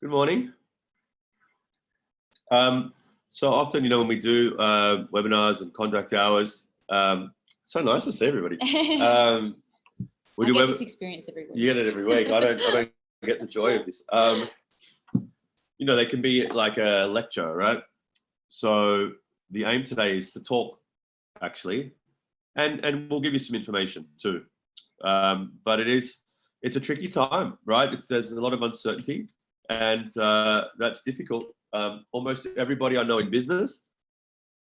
Good morning. So often, when we do webinars and contact hours, it's so nice to see everybody. We get this experience every week. You get it every week. I don't get the joy of this. They can be like a lecture, right? So the aim today is to talk, actually, and we'll give you some information too. But it's a tricky time, right? There's a lot of uncertainty, and that's difficult. Almost everybody I know in business,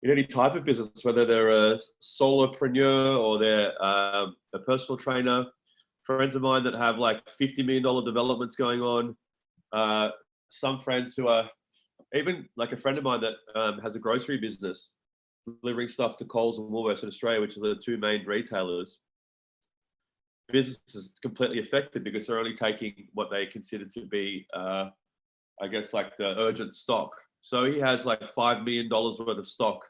in any type of business, whether they're a solopreneur or they're a personal trainer, friends of mine that have like $50 million developments going on, some friends who are even like a friend of mine that has a grocery business, delivering stuff to Coles and Woolworths in Australia, which are the two main retailers. Business is completely affected because they're only taking what they consider to be, I guess, like the urgent stock. So he has like $5 million worth of stock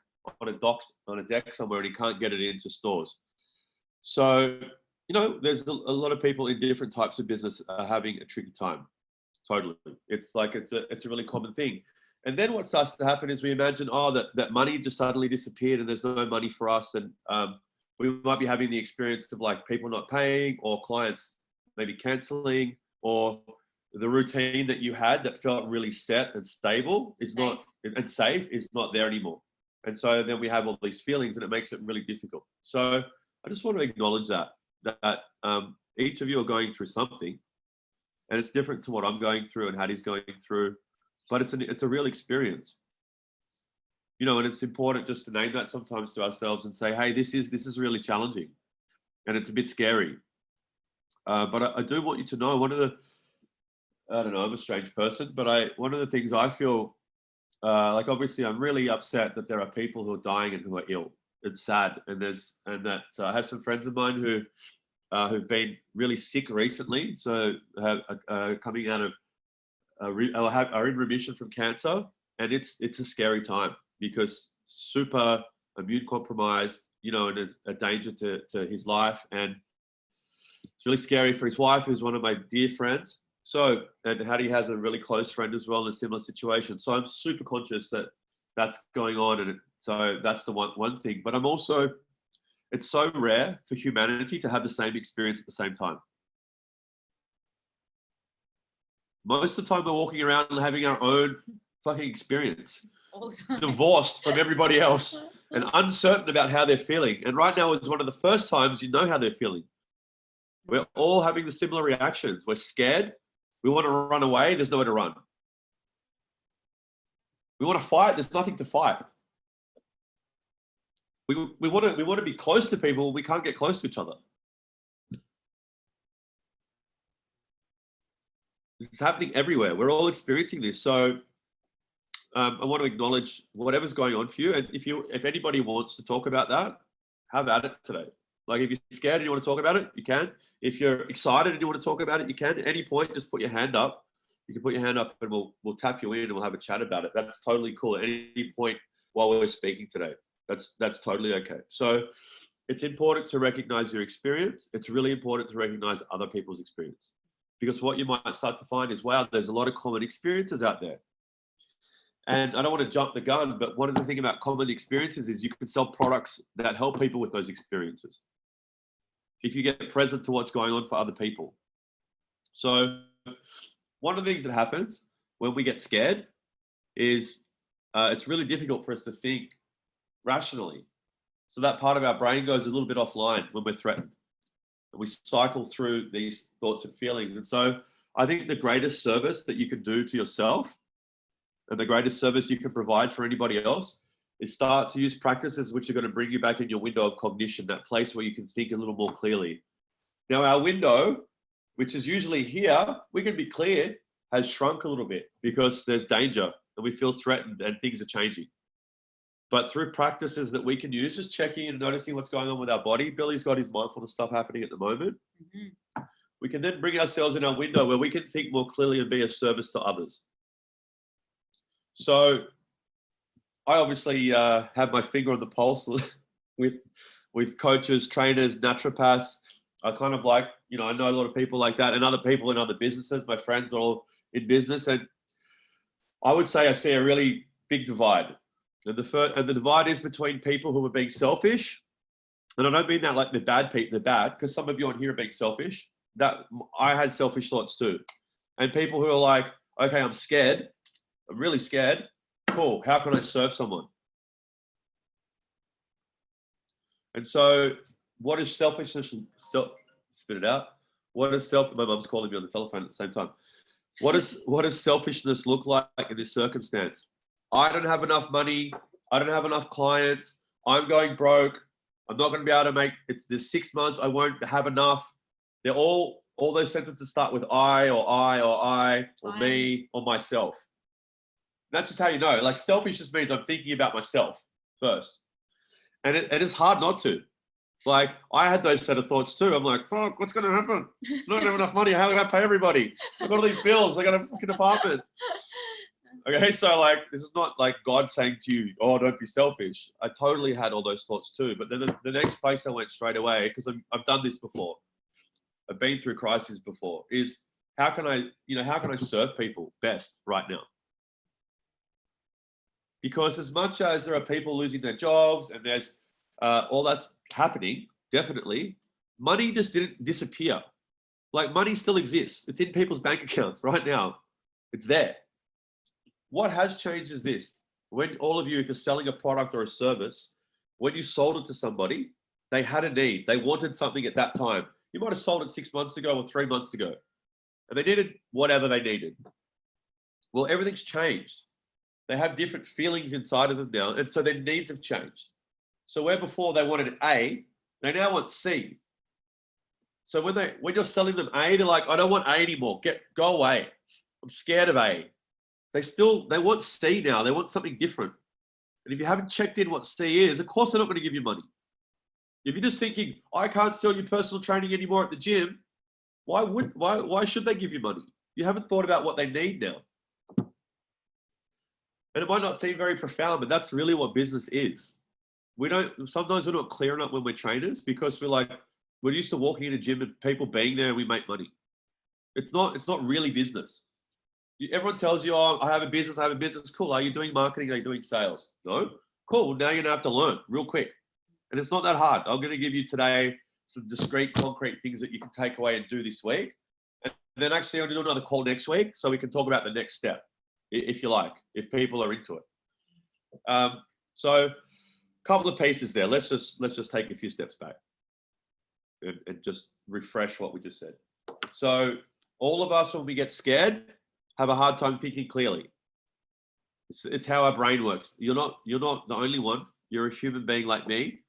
on a deck somewhere, and he can't get it into stores. So, there's a lot of people in different types of business having a tricky time. Totally. It's a really common thing. And then what starts to happen is we imagine, that money just suddenly disappeared and there's no money for us. And we might be having the experience of like people not paying, or clients maybe canceling, or the routine that you had that felt really set and stable is not, and safe is not there anymore. And so then we have all these feelings and it makes it really difficult. So I just want to acknowledge that each of you are going through something, and it's different to what I'm going through and Hattie's going through, but it's a real experience. And it's important just to name that sometimes to ourselves and say, hey, this is really challenging and it's a bit scary. But I do want you to know, I don't know, I'm a strange person, but one of the things I feel, like obviously I'm really upset that there are people who are dying and who are ill. It's sad. I have some friends of mine who've been really sick recently. So coming out of, are in remission from cancer. And it's a scary time because super immune compromised, and it's a danger to his life. And it's really scary for his wife, who's one of my dear friends. So, and Hattie has a really close friend as well in a similar situation. So I'm super conscious that that's going on. And so that's the one thing. But I'm also, it's so rare for humanity to have the same experience at the same time. Most of the time we're walking around and having our own fucking experience, divorced from everybody else and uncertain about how they're feeling. And right now is one of the first times you know how they're feeling. We're all having the similar reactions. We're scared. We want to run away. There's nowhere to run. We want to fight. There's nothing to fight. We want to be close to people. We can't get close to each other. It's happening everywhere. We're all experiencing this. So I want to acknowledge whatever's going on for you. And if anybody wants to talk about that, have at it today. Like if you're scared and you want to talk about it, you can. If you're excited and you want to talk about it, you can. At any point, just put your hand up. You can put your hand up and we'll tap you in and we'll have a chat about it. That's totally cool. At any point while we're speaking today, that's totally okay. So it's important to recognize your experience. It's really important to recognize other people's experience, because what you might start to find is, wow, there's a lot of common experiences out there. And I don't want to jump the gun, but one of the things about common experiences is you can sell products that help people with those experiences, if you get present to what's going on for other people. So one of the things that happens when we get scared is it's really difficult for us to think rationally. So that part of our brain goes a little bit offline when we're threatened. And we cycle through these thoughts and feelings. And so I think the greatest service that you can do to yourself and the greatest service you can provide for anybody else is start to use practices which are going to bring you back in your window of cognition, that place where you can think a little more clearly. Now, our window, which is usually here, we can be clear, has shrunk a little bit because there's danger and we feel threatened and things are changing. But through practices that we can use, just checking and noticing what's going on with our body. Billy's got his mindfulness stuff happening at the moment. Mm-hmm. We can then bring ourselves in our window where we can think more clearly and be of service to others. So I obviously have my finger on the pulse with coaches, trainers, naturopaths. I kind of like, I know a lot of people like that, and other people in other businesses. My friends are all in business, and I would say I see a really big divide. And the divide is between people who are being selfish. And I don't mean that like the bad people, because some of you on here are being selfish. That I had selfish thoughts too. And people who are like, okay, I'm scared. I'm really scared. Cool. How can I serve someone? And so what is selfishness? Spit it out. What is my mum's calling me on the telephone at the same time. What does selfishness look like in this circumstance? I don't have enough money. I don't have enough clients. I'm going broke. I'm not going to be able to make there's 6 months. I won't have enough. They're all those sentences start with I or me or myself. That's just how you know. Like selfish just means I'm thinking about myself first. And it is hard not to. Like I had those set of thoughts too. I'm like, fuck, what's going to happen? I don't have enough money. How am I going to pay everybody? I've got all these bills. I got a fucking apartment. Okay, so like this is not like God saying to you, oh, don't be selfish. I totally had all those thoughts too. But then the next place I went straight away, because I've done this before. I've been through crises before, is how can I serve people best right now? Because as much as there are people losing their jobs and there's all that's happening, definitely, money just didn't disappear. Like money still exists. It's in people's bank accounts right now. It's there. What has changed is this. When all of you, if you're selling a product or a service, when you sold it to somebody, they had a need. They wanted something at that time. You might have sold it 6 months ago or 3 months ago, and they needed whatever they needed. Well, everything's changed. They have different feelings inside of them now, and so their needs have changed. So where before they wanted A, they now want C. So when you're selling them A, they're like, I don't want A anymore. Go away. I'm scared of A. They want C now. They want something different. And if you haven't checked in what C is, of course they're not going to give you money. If you're just thinking, I can't sell you personal training anymore at the gym, why should they give you money? You haven't thought about what they need now. And it might not seem very profound, but that's really what business is. Sometimes we're not clear enough when we're trainers because we're used to walking in a gym and people being there and we make money. It's not really business. Everyone tells you, oh, I have a business. Cool. Are you doing marketing? Are you doing sales? No? Cool. Now you're going to have to learn real quick. And it's not that hard. I'm going to give you today some discrete, concrete things that you can take away and do this week. And then actually I'm going to do another call next week so we can talk about the next step, if you like, if people are into it. So a couple of pieces there. Let's just take a few steps back and just refresh what we just said. So all of us, when we get scared, have a hard time thinking clearly. It's how our brain works. You're not the only one. You're a human being like me.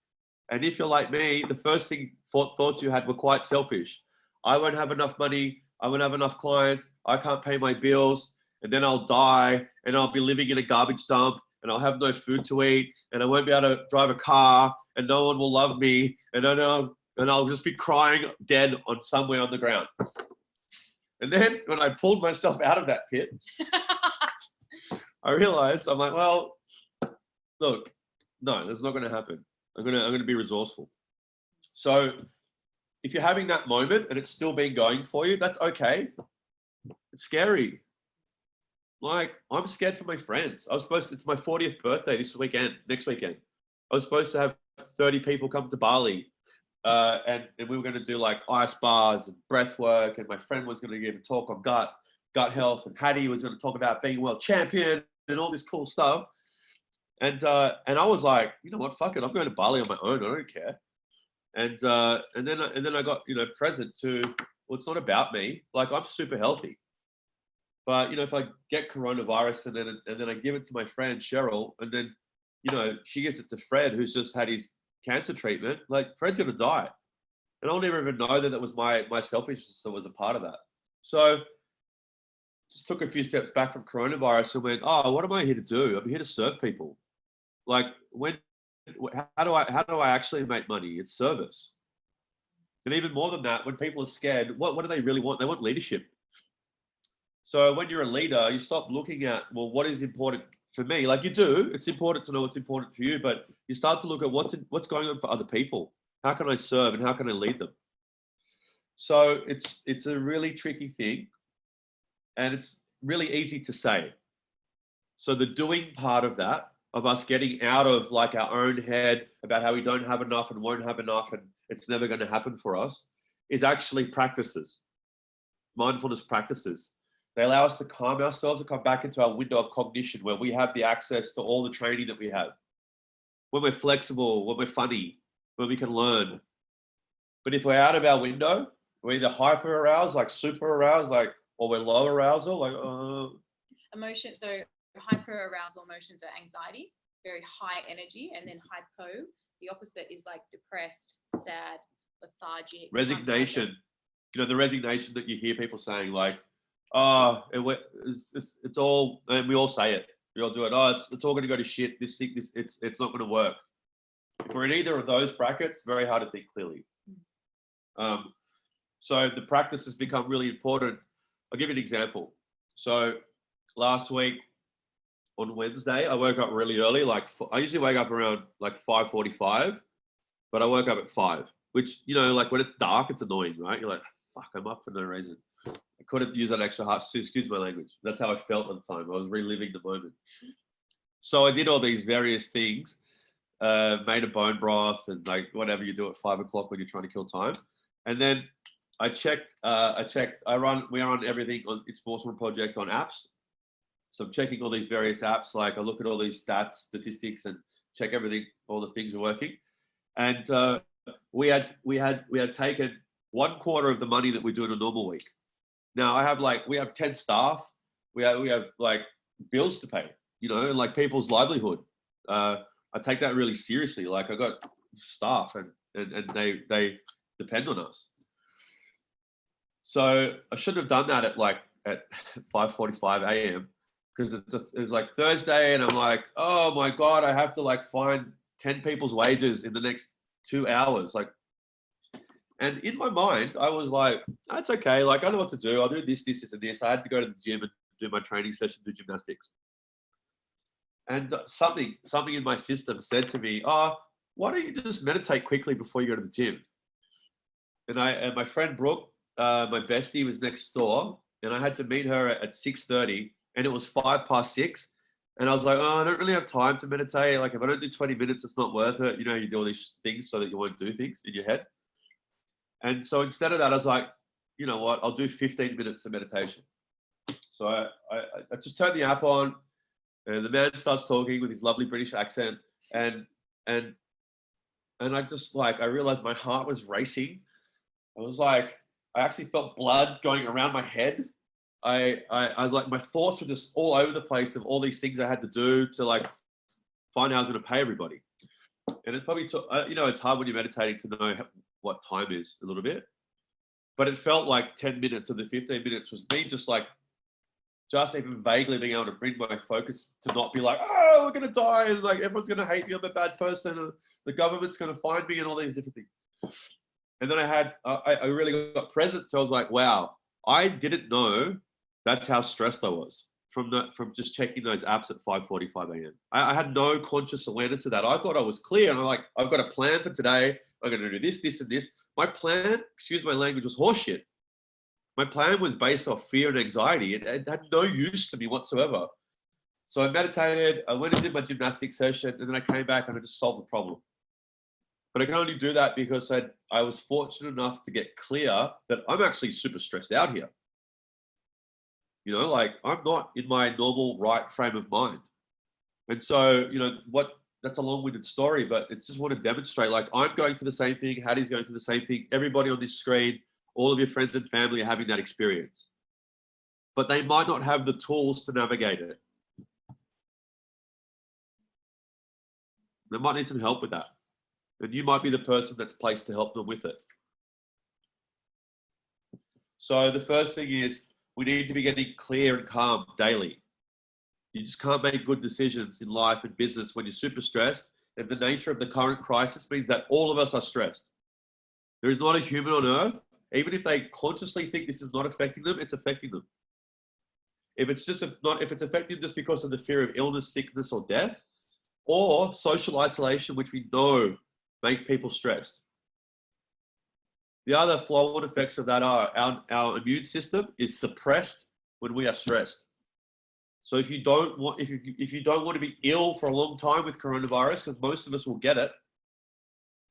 And if you're like me, the first thoughts you had were quite selfish. I won't have enough money. I won't have enough clients. I can't pay my bills. And then I'll die and I'll be living in a garbage dump and I'll have no food to eat and I won't be able to drive a car and no one will love me and I'll just be crying dead on somewhere on the ground. And then when I pulled myself out of that pit, I realized, I'm like, well, look, no, that's not going to happen. I'm going to be resourceful. So if you're having that moment and it's still been going for you, that's okay. It's scary. Like, I'm scared for my friends. It's my 40th birthday next weekend. I was supposed to have 30 people come to Bali. And we were going to do like ice bars and breath work. And my friend was going to give a talk on gut health. And Hattie was going to talk about being a world champion and all this cool stuff. And I was like, you know what, fuck it. I'm going to Bali on my own. I don't care. And then I got, present to, well, it's not about me. Like, I'm super healthy. But, if I get coronavirus and then I give it to my friend Cheryl, and then, she gives it to Fred, who's just had his cancer treatment, like Fred's going to die. And I'll never even know that was my selfishness that was a part of that. So just took a few steps back from coronavirus and went, oh, what am I here to do? I'm here to serve people. Like, how do I actually make money? It's service. And even more than that, when people are scared, what do they really want? They want leadership. So when you're a leader, you stop looking at, well, what is important for me? Like, you do, it's important to know what's important for you, but you start to look at what's going on for other people. How can I serve and how can I lead them? So it's a really tricky thing, and it's really easy to say. So the doing part of that, of us getting out of like our own head about how we don't have enough and won't have enough and it's never going to happen for us, is actually practices, mindfulness practices. They allow us to calm ourselves and come back into our window of cognition where we have the access to all the training that we have. When we're flexible, when we're funny, when we can learn. But if we're out of our window, we're either hyper aroused, like super aroused, like, or we're low arousal, like, Emotion. So hyper arousal emotions are anxiety, very high energy, and then hypo, the opposite is like depressed, sad, lethargic. resignation. You know, the resignation that you hear people saying, like, oh, it's all, and we all say it. We all do it. Oh, it's all going to go to shit. This thing, it's not going to work. If we're in either of those brackets, very hard to think clearly. So the practice has become really important. I'll give you an example. So last week on Wednesday, I woke up really early. Like I usually wake up around like 5:45, but I woke up at 5, which, you know, like when it's dark, it's annoying, right? You're like, fuck, I'm up for no reason. I could have used that extra half, excuse my language. That's how I felt at the time. I was reliving the moment. So I did all these various things, made a bone broth and like whatever you do at 5 o'clock when you're trying to kill time. And then we run everything on It's Sportsman Project on apps. So I'm checking all these various apps. Like I look at all these stats, statistics, and check everything, all the things are working. And we had taken 1/4 of the money that we do in a normal week. Now we have 10 staff. We have like bills to pay, you know, and like people's livelihood. I take that really seriously. Like I got staff and they depend on us. So I shouldn't have done that at 5:45 a.m. because it's like Thursday and I'm like, oh my God, I have to like find 10 people's wages in the next 2 hours. Like, and in my mind, I was like, that's okay. Like, I know what to do. I'll do this, this, and this. I had to go to the gym and do my training session, do gymnastics. And something in my system said to me, oh, why don't you just meditate quickly before you go to the gym? And my friend Brooke, my bestie, was next door, and I had to meet her at 6:30, and it was 6:05. And I was like, oh, I don't really have time to meditate. Like, if I don't do 20 minutes, it's not worth it. You know, you do all these things so that you won't do things in your head. And so instead of that, I was like, you know what? I'll do 15 minutes of meditation. So I just turned the app on, and the man starts talking with his lovely British accent, and I just I realized my heart was racing. I was like, I actually felt blood going around my head. I was like, my thoughts were just all over the place of all these things I had to do to like find how I was going to pay everybody. And it probably took, you know, it's hard when you're meditating to know what time is a little bit, but it felt like 10 minutes of the 15 minutes was me just even vaguely being able to bring my focus to not be like, oh, we're going to die. And like, everyone's going to hate me. I'm a bad person. And the government's going to find me and all these different things. And then I really got present. So I was like, wow, I didn't know that's how stressed I was from just checking those apps at 5:45 a.m. I had no conscious awareness of that. I thought I was clear. And I'm like, I've got a plan for today. I'm going to do this, this, and this. My plan, excuse my language, was horseshit. My plan was based off fear and anxiety. It had no use to me whatsoever. So I meditated, I went and did my gymnastics session, and then I came back and I just solved the problem. But I can only do that because I was fortunate enough to get clear that I'm actually super stressed out here. You know, like I'm not in my normal right frame of mind. And so, you know, that's a long-winded story, but it's just want to demonstrate, like I'm going through the same thing, Hattie's going through the same thing, everybody on this screen, all of your friends and family are having that experience. But they might not have the tools to navigate it. They might need some help with that. And you might be the person that's placed to help them with it. So the first thing is we need to be getting clear and calm daily. You just can't make good decisions in life and business when you're super stressed. And the nature of the current crisis means that all of us are stressed. There is not a human on earth, even if they consciously think this is not affecting them, it's affecting them. If it's affecting them just because of the fear of illness, sickness, or death, or social isolation, which we know makes people stressed. The other flow-on effects of that are our immune system is suppressed when we are stressed. So if you don't want, if you don't want to be ill for a long time with coronavirus, because most of us will get it,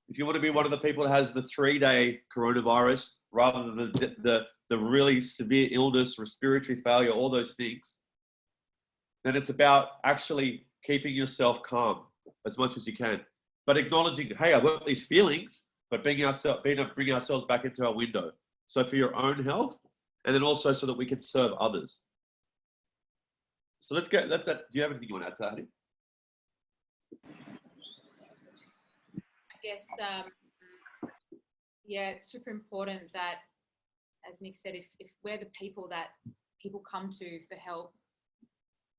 if you want to be one of the people that has the 3-day coronavirus rather than the really severe illness, respiratory failure, all those things, then it's about actually keeping yourself calm as much as you can, but acknowledging, hey, I've got these feelings, but bring ourselves back into our window. So for your own health, and then also so that we can serve others. So let's get that. Do you have anything you want to add to that, Hattie? I guess, yeah, it's super important that, as Nick said, if we're the people that people come to for help,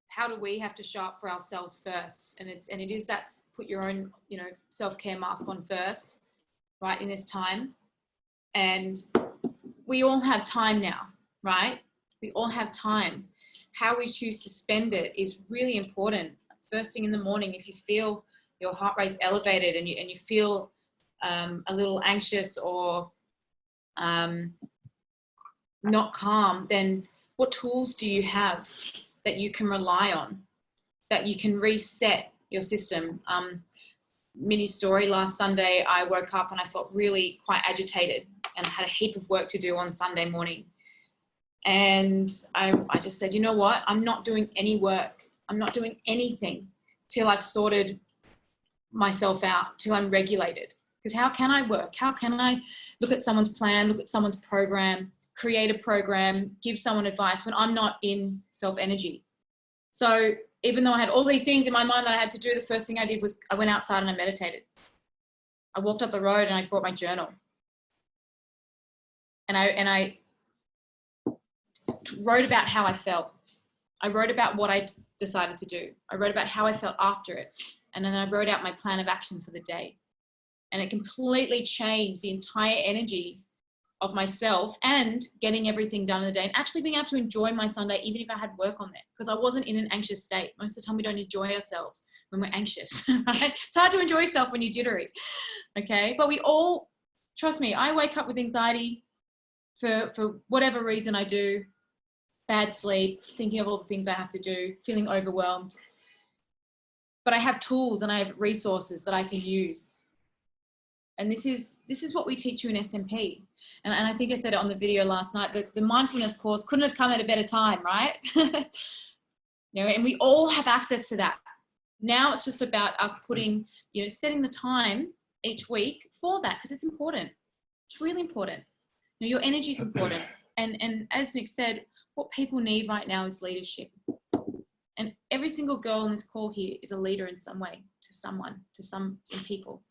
how do we have to show up for ourselves first? And it is that put your own, self-care mask on first, right, in this time. And we all have time now, right? We all have time. How we choose to spend it is really important. First thing in the morning, if you feel your heart rate's elevated and you feel a little anxious or not calm, then what tools do you have that you can rely on, that you can reset your system? Mini story, last Sunday, I woke up and I felt really quite agitated and had a heap of work to do on Sunday morning. And I just said, you know what? I'm not doing any work. I'm not doing anything till I've sorted myself out, till I'm regulated. Because how can I work? How can I look at someone's plan, look at someone's program, create a program, give someone advice when I'm not in self-energy? So even though I had all these things in my mind that I had to do, the first thing I did was I went outside and I meditated. I walked up the road and I brought my journal. And I wrote about how I felt. I wrote about what I decided to do. I wrote about how I felt after it. And then I wrote out my plan of action for the day. And it completely changed the entire energy of myself and getting everything done in the day and actually being able to enjoy my Sunday, even if I had work on there, because I wasn't in an anxious state. Most of the time we don't enjoy ourselves when we're anxious, right? It's hard to enjoy yourself when you're jittery, okay? But we all, trust me, I wake up with anxiety for whatever reason I do, bad sleep, thinking of all the things I have to do, feeling overwhelmed. But I have tools and I have resources that I can use. And this is what we teach you in SMP. And I think I said it on the video last night, that the mindfulness course couldn't have come at a better time, right? And we all have access to that. Now it's just about us putting, setting the time each week for that, because it's important. It's really important. Your energy is important. And as Nick said, what people need right now is leadership. And every single girl on this call here is a leader in some way, to someone, to some people.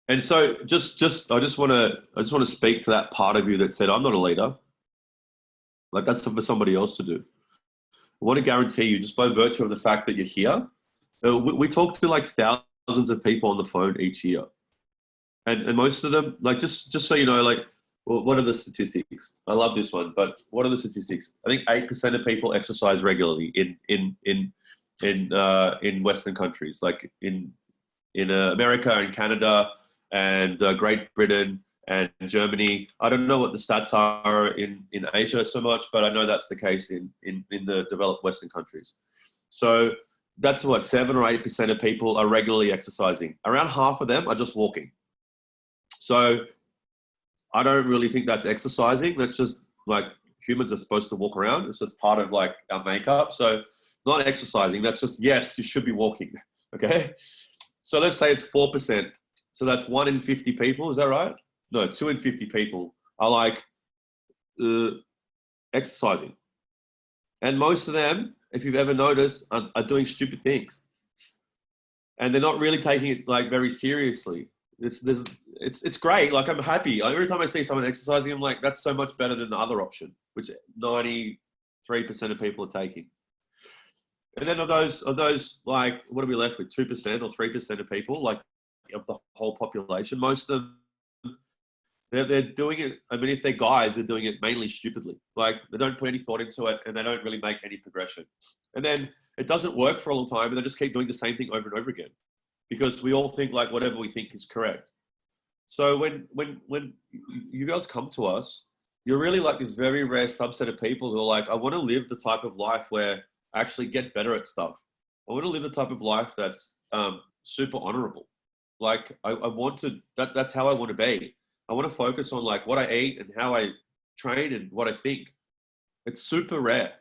And so I just want to speak to that part of you that said, I'm not a leader. Like, that's for somebody else to do. I want to guarantee you, just by virtue of the fact that you're here, we talk to like thousands of people on the phone each year. And most of them, like, just so you know, like, well, what are the statistics? I love this one, but what are the statistics? I think 8% of people exercise regularly in Western countries, like in America and Canada and Great Britain and Germany. I don't know what the stats are in Asia so much, but I know that's the case in the developed Western countries. So that's what, 7 or 8% of people are regularly exercising. Around half of them are just walking. So I don't really think that's exercising. That's just like, humans are supposed to walk around. It's just part of like our makeup. So not exercising, that's just, yes, you should be walking. Okay. So let's say it's 4%. So that's 1 in 50 people. Is that right? No, 2 in 50 people are like exercising. And most of them, if you've ever noticed, are doing stupid things. And they're not really taking it like very seriously. It's great. Like, I'm happy. Every time I see someone exercising, I'm like, that's so much better than the other option, which 93% of people are taking. And then of those, like, what are we left with? 2% or 3% of people, like, of the whole population. Most of them, they're doing it. I mean, if they're guys, they're doing it mainly stupidly. Like, they don't put any thought into it and they don't really make any progression. And then it doesn't work for a long time and they just keep doing the same thing over and over again, because we all think like whatever we think is correct. So when you guys come to us, you're really like this very rare subset of people who are like, I want to live the type of life where actually get better at stuff. I want to live the type of life that's super honorable. Like I want to, that's how I want to be. I want to focus on like what I eat and how I train and what I think. It's super rare.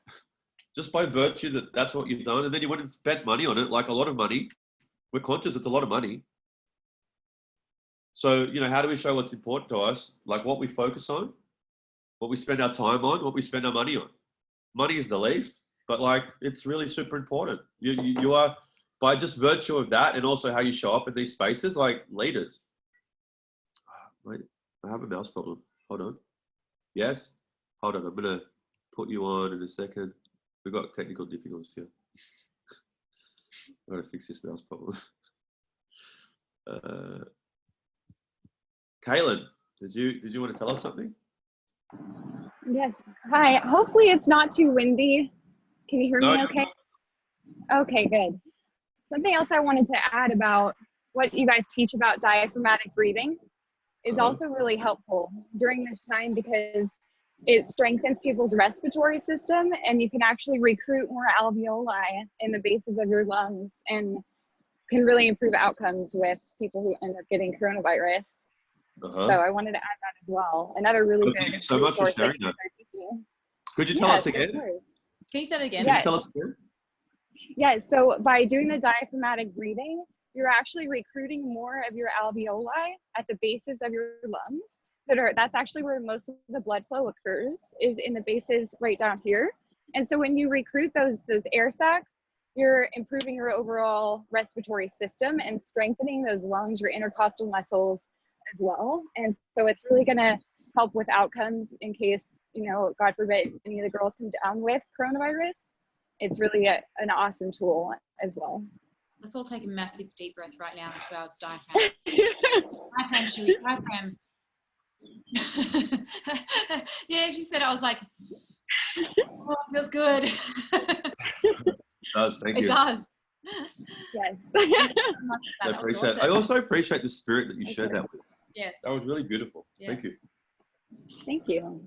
Just by virtue that that's what you've done. And then you went and spent money on it, like a lot of money. We're conscious it's a lot of money. So, you know, how do we show what's important to us? Like what we focus on, what we spend our time on, what we spend our money on. Money is the least, but like it's really super important. You are, by just virtue of that and also how you show up in these spaces, like leaders. Wait, I have a mouse problem. Hold on. Yes? Hold on, I'm going to put you on in a second. We've got technical difficulties here. I've got to fix this mouse problem. Kaylin, did you want to tell us something? Yes. Hi. Hopefully it's not too windy. Can you hear me okay? Okay, good. Something else I wanted to add about what you guys teach about diaphragmatic breathing is also really helpful during this time because it strengthens people's respiratory system and you can actually recruit more alveoli in the bases of your lungs and can really improve outcomes with people who end up getting coronavirus. So I wanted to add that as well. Another really good Thank you so much for sharing that. Could you tell us again? Can you say that again? Yes. Can you tell us again? Yes, so by doing the diaphragmatic breathing, you're actually recruiting more of your alveoli at the bases of your lungs. That's actually where most of the blood flow occurs, is in the bases right down here. And so when you recruit those air sacs, you're improving your overall respiratory system and strengthening those lungs, your intercostal muscles as well. And so it's really gonna help with outcomes in case, you know, God forbid, any of the girls come down with coronavirus. It's really an awesome tool as well. Let's all take a massive deep breath right now into our diaphragm. Diaphragm, Shui, diaphragm. Yeah, she said, I was like, oh, it feels good. It does, thank you. It does. Yes. I appreciate it. I also appreciate the spirit that you shared that with. Yes. That was really beautiful. Yes. Thank you. Thank you.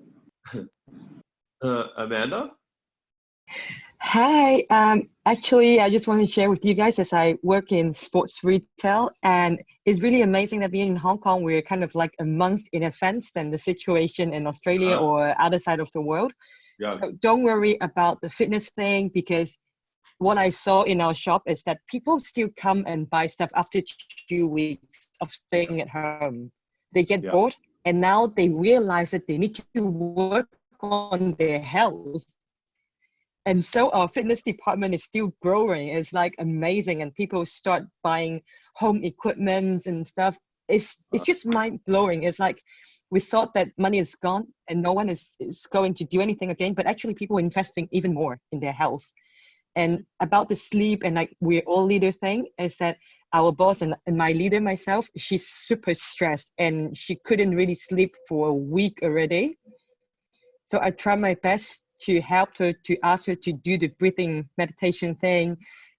Amanda? Hi, actually, I just want to share with you guys as I work in sports retail, and it's really amazing that being in Hong Kong, we're kind of like a month in advance than the situation in Australia or other side of the world. Yeah. So don't worry about the fitness thing, because what I saw in our shop is that people still come and buy stuff after 2 weeks of staying at home. They get bored, and now they realize that they need to work on their health. And so our fitness department is still growing. It's like amazing. And people start buying home equipment and stuff. It's just mind blowing. It's like we thought that money is gone and no one is going to do anything again, but actually people are investing even more in their health. And about the sleep and like we're all leader thing is that our boss and my leader myself, she's super stressed and she couldn't really sleep for a week already. So I try my best to help her, to ask her to do the breathing meditation thing,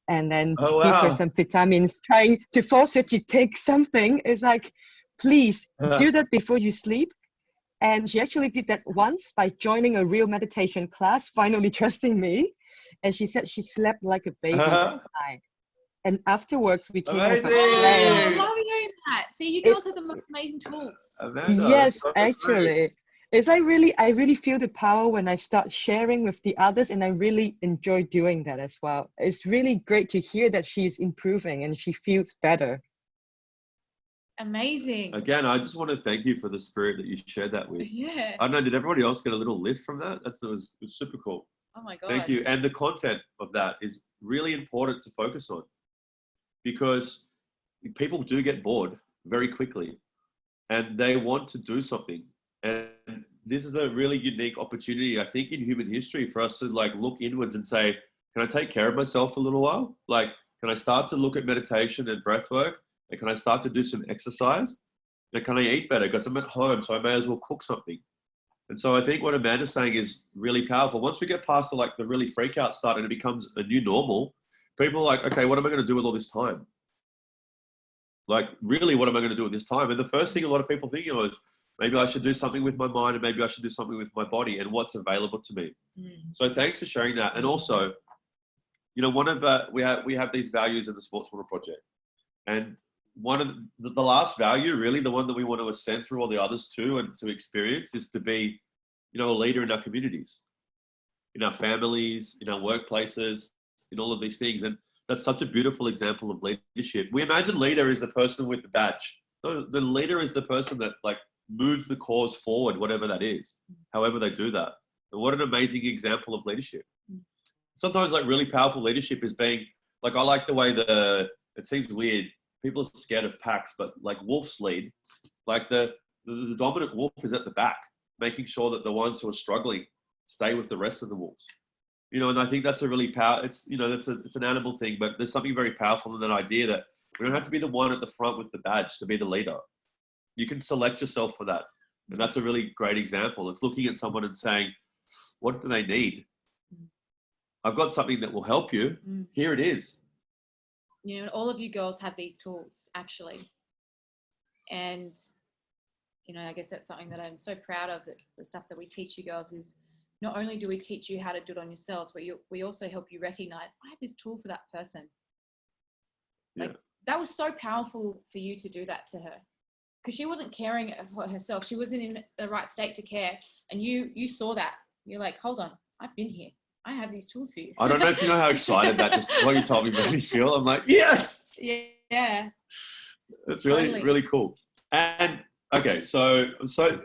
and then give her some vitamins, trying to force her to take something. It's like, please do that before you sleep. And she actually did that once by joining a real meditation class, finally trusting me. And she said she slept like a baby that night. And afterwards we came over. I love hearing that. See, you girls have the most amazing tools. Amanda, yes, actually. It's like I really feel the power when I start sharing with the others, and I really enjoy doing that as well. It's really great to hear that she's improving and she feels better. Amazing. Again, I just want to thank you for the spirit that you shared that with. Yeah. I don't know, did everybody else get a little lift from that? It was super cool. Oh my God. Thank you. And the content of that is really important to focus on, because people do get bored very quickly and they want to do something. And this is a really unique opportunity, I think, in human history for us to like look inwards and say, can I take care of myself for a little while? Like, can I start to look at meditation and breath work? And can I start to do some exercise? And can I eat better? Because I'm at home, so I may as well cook something. And so I think what Amanda's saying is really powerful. Once we get past the really freak out start and it becomes a new normal, people are like, okay, what am I going to do with all this time? Like, really, what am I going to do with this time? And the first thing a lot of people think is, maybe I should do something with my mind, and maybe I should do something with my body and what's available to me. So thanks for sharing that. And also, you know, we have these values in the Sports Model Project, and one of the last value, really the one that we want to ascend through all the others too, and to experience, is to be, you know, a leader in our communities, in our families, in our workplaces, in all of these things. And that's such a beautiful example of leadership. We imagine leader is the person with the badge. No, the leader is the person that like moves the cause forward, whatever that is, however they do that. And what an amazing example of leadership. Sometimes like really powerful leadership is being like, I like the way it seems weird, people are scared of packs, but like wolves lead, like the dominant wolf is at the back, making sure that the ones who are struggling stay with the rest of the wolves. You know, and I think that's a really it's, you know, it's an animal thing, but there's something very powerful in that idea that we don't have to be the one at the front with the badge to be the leader. You can select yourself for that. And that's a really great example. It's looking at someone and saying, what do they need? I've got something that will help you. Here it is. You know, all of you girls have these tools actually. And, you know, I guess that's something that I'm so proud of, that the stuff that we teach you girls is not only do we teach you how to do it on yourselves, but we also help you recognize, I have this tool for that person. Like that was so powerful for you to do that to her, because she wasn't caring for herself. She wasn't in the right state to care. And you saw that. You're like, hold on, I've been here. I have these tools for you. I don't know if you know how excited that just what you told me made me feel. I'm like, yes. Yeah. That's really, Totally. really cool. And okay, so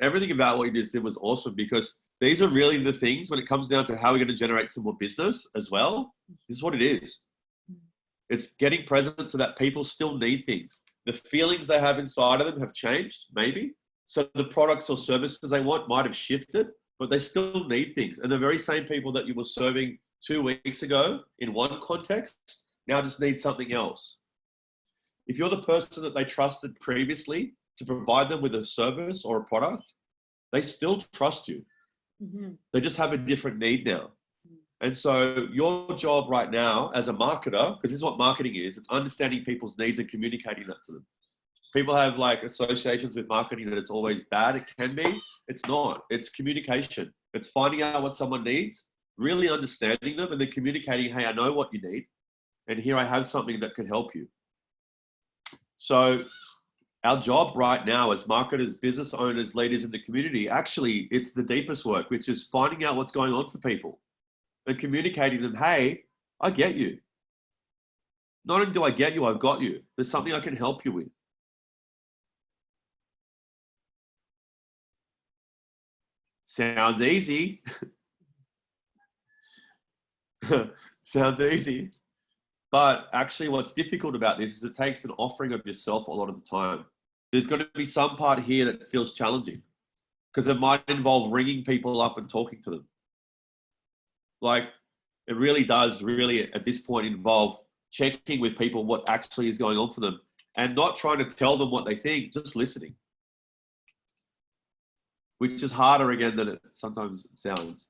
everything about what you just did was awesome, because these are really the things when it comes down to how we're going to generate some more business as well. This is what it is. It's getting present to that people still need things. The feelings they have inside of them have changed, maybe. So the products or services they want might have shifted, but they still need things. And the very same people that you were serving 2 weeks ago in one context now just need something else. If you're the person that they trusted previously to provide them with a service or a product, they still trust you. They just have a different need now. And so your job right now as a marketer, because this is what marketing is, it's understanding people's needs and communicating that to them. People have like associations with marketing that it's always bad. It can be. It's not. It's communication. It's finding out what someone needs, really understanding them, and then communicating, hey, I know what you need, and here I have something that could help you. So our job right now as marketers, business owners, leaders in the community, actually, it's the deepest work, which is finding out what's going on for people and communicating to them, hey, I get you. Not only do I get you, I've got you. There's something I can help you with. Sounds easy. Sounds easy. But actually what's difficult about this is it takes an offering of yourself a lot of the time. There's going to be some part here that feels challenging because it might involve ringing people up and talking to them. Like it really does at this point involve checking with people what actually is going on for them and not trying to tell them what they think, just listening. Which is harder again than it sometimes sounds,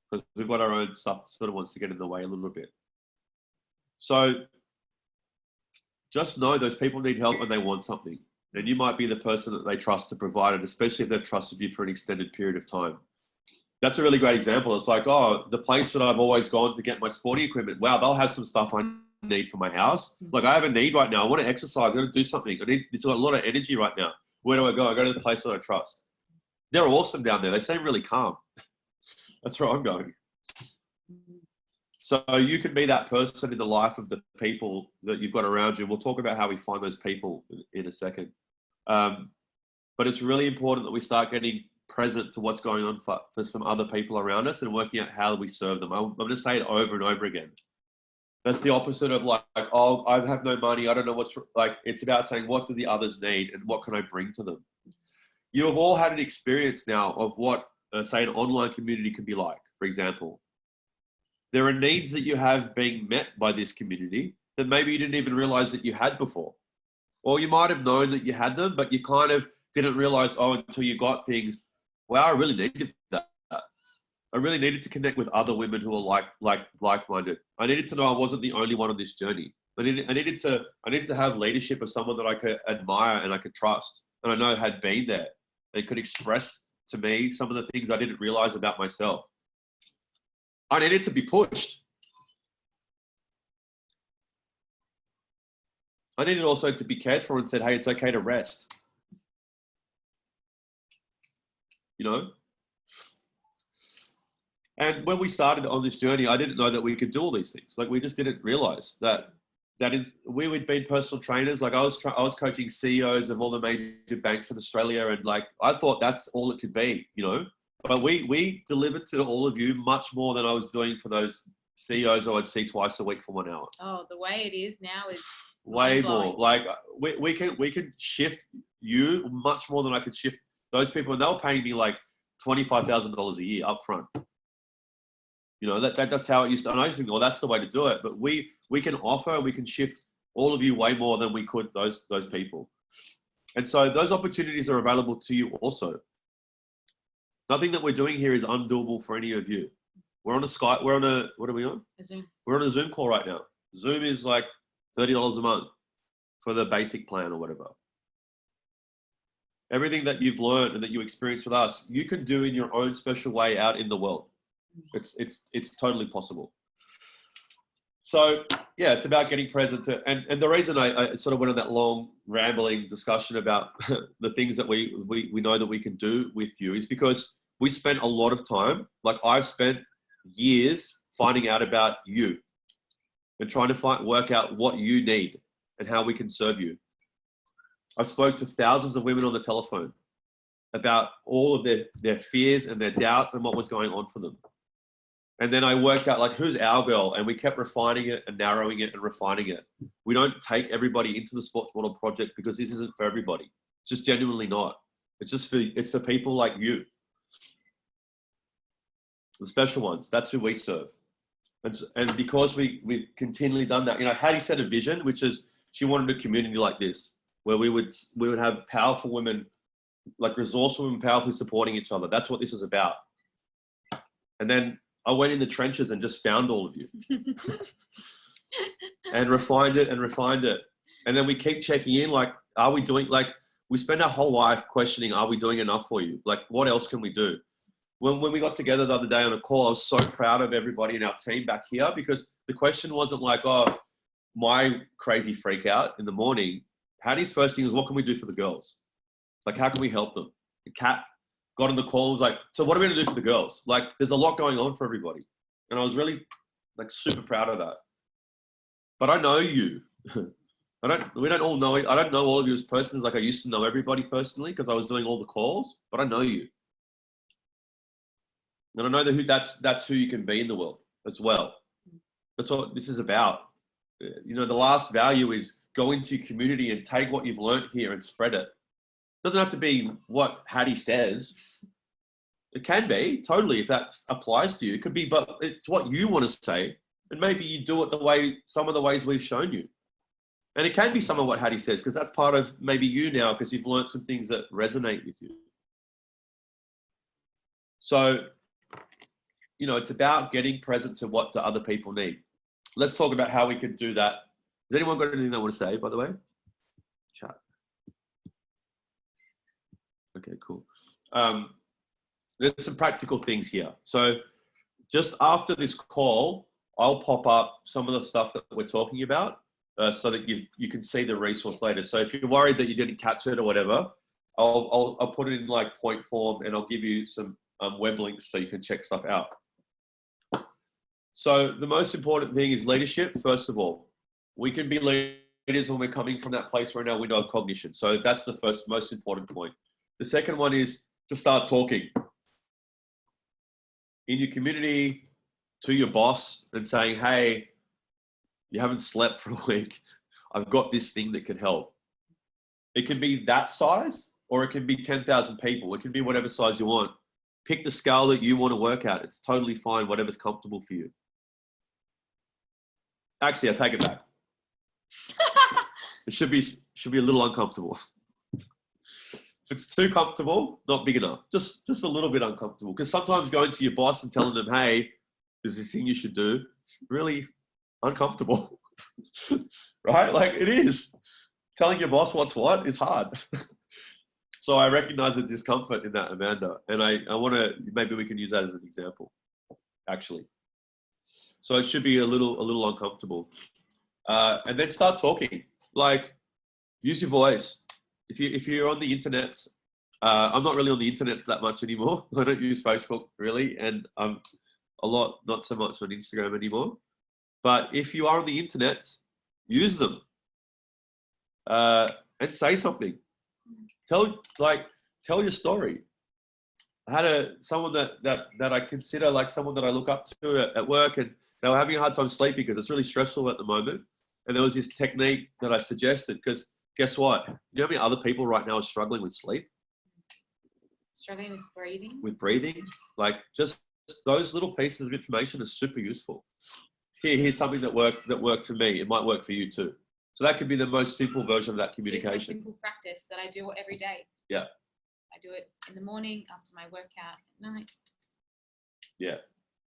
because we've got our own stuff sort of wants to get in the way a little bit. So just know those people need help when they want something. And you might be the person that they trust to provide it, especially if they've trusted you for an extended period of time. That's a really great example. It's like, oh, the place that I've always gone to get my sporting equipment, wow, they'll have some stuff I need for my house. Like I have a need right now. I want to exercise. I got to do something. It's got a lot of energy right now. Where do I go? I go to the place that I trust. They're awesome down there. They seem really calm. That's where I'm going. So you can be that person in the life of the people that you've got around you. We'll talk about how we find those people in a second. But it's really important that we start getting present to what's going on for some other people around us and working out how we serve them. I'm going to say it over and over again. That's the opposite of like, oh, I have no money. I don't know what's like. It's about saying, what do the others need and what can I bring to them? You have all had an experience now of what, say, an online community can be like, for example. There are needs that you have being met by this community that maybe you didn't even realize that you had before. Or you might have known that you had them, but you kind of didn't realize, until you got things, wow, I really needed that. I really needed to connect with other women who are like-minded. I needed to know I wasn't the only one on this journey. I needed to have leadership of someone that I could admire and I could trust. And I know had been there. They could express to me some of the things I didn't realize about myself. I needed to be pushed. I needed also to be cared for and said, hey, it's okay to rest. You know? And when we started on this journey, I didn't know that we could do all these things. Like, we just didn't realize that we would be personal trainers. Like, I was coaching CEOs of all the major banks in Australia, and like, I thought that's all it could be, you know. But we delivered to all of you much more than I was doing for those CEOs I would see twice a week for 1 hour. Oh, the way it is now is Way mind-blowing. more. Like, we can shift you much more than I could shift those people, and they were paying me like $25,000 a year up front. You know, that's how it used to. And I used to think, well, that's the way to do it. But we can offer, we can shift all of you way more than we could those people. And so those opportunities are available to you also. Nothing that we're doing here is undoable for any of you. We're on a Skype. What are we on? Zoom. We're on a Zoom call right now. Zoom is like $30 a month for the basic plan or whatever. Everything that you've learned and that you experience with us, you can do in your own special way out in the world. It's totally possible. So yeah, it's about getting present to, and the reason I sort of went on that long rambling discussion about the things that we know that we can do with you is because we spent a lot of time, like I've spent years finding out about you and trying to work out what you need and how we can serve you. I spoke to thousands of women on the telephone about all of their fears and their doubts and what was going on for them. And then I worked out like, who's our girl? And we kept refining it and narrowing it and refining it. We don't take everybody into the Sports Model Project because this isn't for everybody. It's just genuinely not. It's for people like you. The special ones, that's who we serve. And because we've continually done that, you know, Hattie set a vision, which is she wanted a community like this, where we would have powerful women, like resourceful women, powerfully supporting each other. That's what this is about. And then I went in the trenches and just found all of you and refined it. And then we keep checking in, like, are we doing, like, we spend our whole life questioning, are we doing enough for you? Like, what else can we do? When we got together the other day on a call, I was so proud of everybody in our team back here because the question wasn't like, oh, my crazy freak out in the morning. Hattie's first thing was, what can we do for the girls? Like, how can we help them? The Cat got on the call and was like, so what are we going to do for the girls? Like, there's a lot going on for everybody. And I was really like super proud of that. But I know you. I don't know all of you as persons like I used to know everybody personally because I was doing all the calls, but I know you. And I know that's who you can be in the world as well. That's what this is about. You know, the last value is go into your community and take what you've learned here and spread it. Doesn't have to be what Hattie says. It can be, totally, if that applies to you. It could be, but it's what you want to say. And maybe you do it some of the ways we've shown you. And it can be some of what Hattie says, because that's part of maybe you now, because you've learned some things that resonate with you. So, you know, it's about getting present to what the other people need. Let's talk about how we could do that. Has anyone got anything they want to say, by the way? Chat. Okay, cool. There's some practical things here. So just after this call, I'll pop up some of the stuff that we're talking about so that you can see the resource later. So if you're worried that you didn't catch it or whatever, I'll put it in like point form and I'll give you some web links so you can check stuff out. So the most important thing is leadership. First of all, we can be leaders when we're coming from that place where we're in our window of cognition. So that's the first most important point. The second one is to start talking in your community to your boss and saying, hey, you haven't slept for a week. I've got this thing that can help. It can be that size or it can be 10,000 people. It can be whatever size you want. Pick the scale that you want to work at. It's totally fine, whatever's comfortable for you. Actually, I take it back. It should be a little uncomfortable. If it's too comfortable, not big enough, just a little bit uncomfortable. Because sometimes going to your boss and telling them, hey, there's this thing you should do, really uncomfortable, right? Like it is. Telling your boss what's what is hard. So I recognize the discomfort in that, Amanda. And I want to, maybe we can use that as an example, actually. So it should be a little uncomfortable. And then start talking. like use your voice. If you're on the internet, I'm not really on the internet that much anymore. I don't use Facebook really, and I'm not so much on Instagram anymore. But if you are on the internet, use them and say something. Tell your story. I had someone that I consider like someone that I look up to at work, and they were having a hard time sleeping because it's really stressful at the moment. And there was this technique that I suggested, because guess what? You know how many other people right now are struggling with sleep? Struggling with breathing? With breathing? Like just those little pieces of information are super useful. Here's something that worked for me. It might work for you too. So that could be the most simple version of that communication. It's my simple practice that I do every day. Yeah. I do it in the morning, after my workout, at night. Yeah.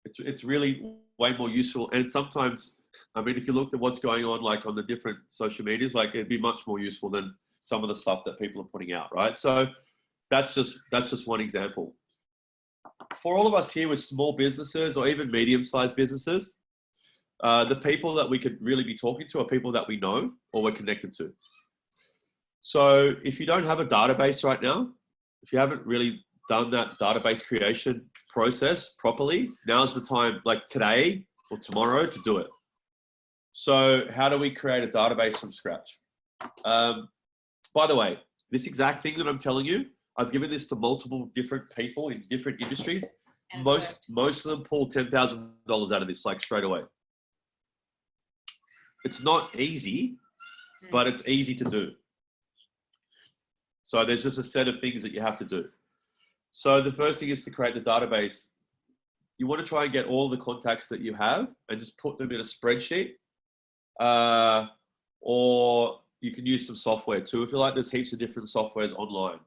It's really way more useful. And sometimes, I mean, if you looked at what's going on, like on the different social medias, like it'd be much more useful than some of the stuff that people are putting out, right? So that's just one example. For all of us here with small businesses or even medium-sized businesses, the people that we could really be talking to are people that we know or we're connected to. So if you don't have a database right now, if you haven't really done that database creation process properly, now's the time, like today or tomorrow, to do it. So how do we create a database from scratch? By the way, this exact thing that I'm telling you, I've given this to multiple different people in different industries. Most of them pull $10,000 out of this, like straight away. It's not easy, but it's easy to do. So there's just a set of things that you have to do. So the first thing is to create the database. You want to try and get all the contacts that you have and just put them in a spreadsheet. Or you can use some software too. If you like, there's heaps of different softwares online.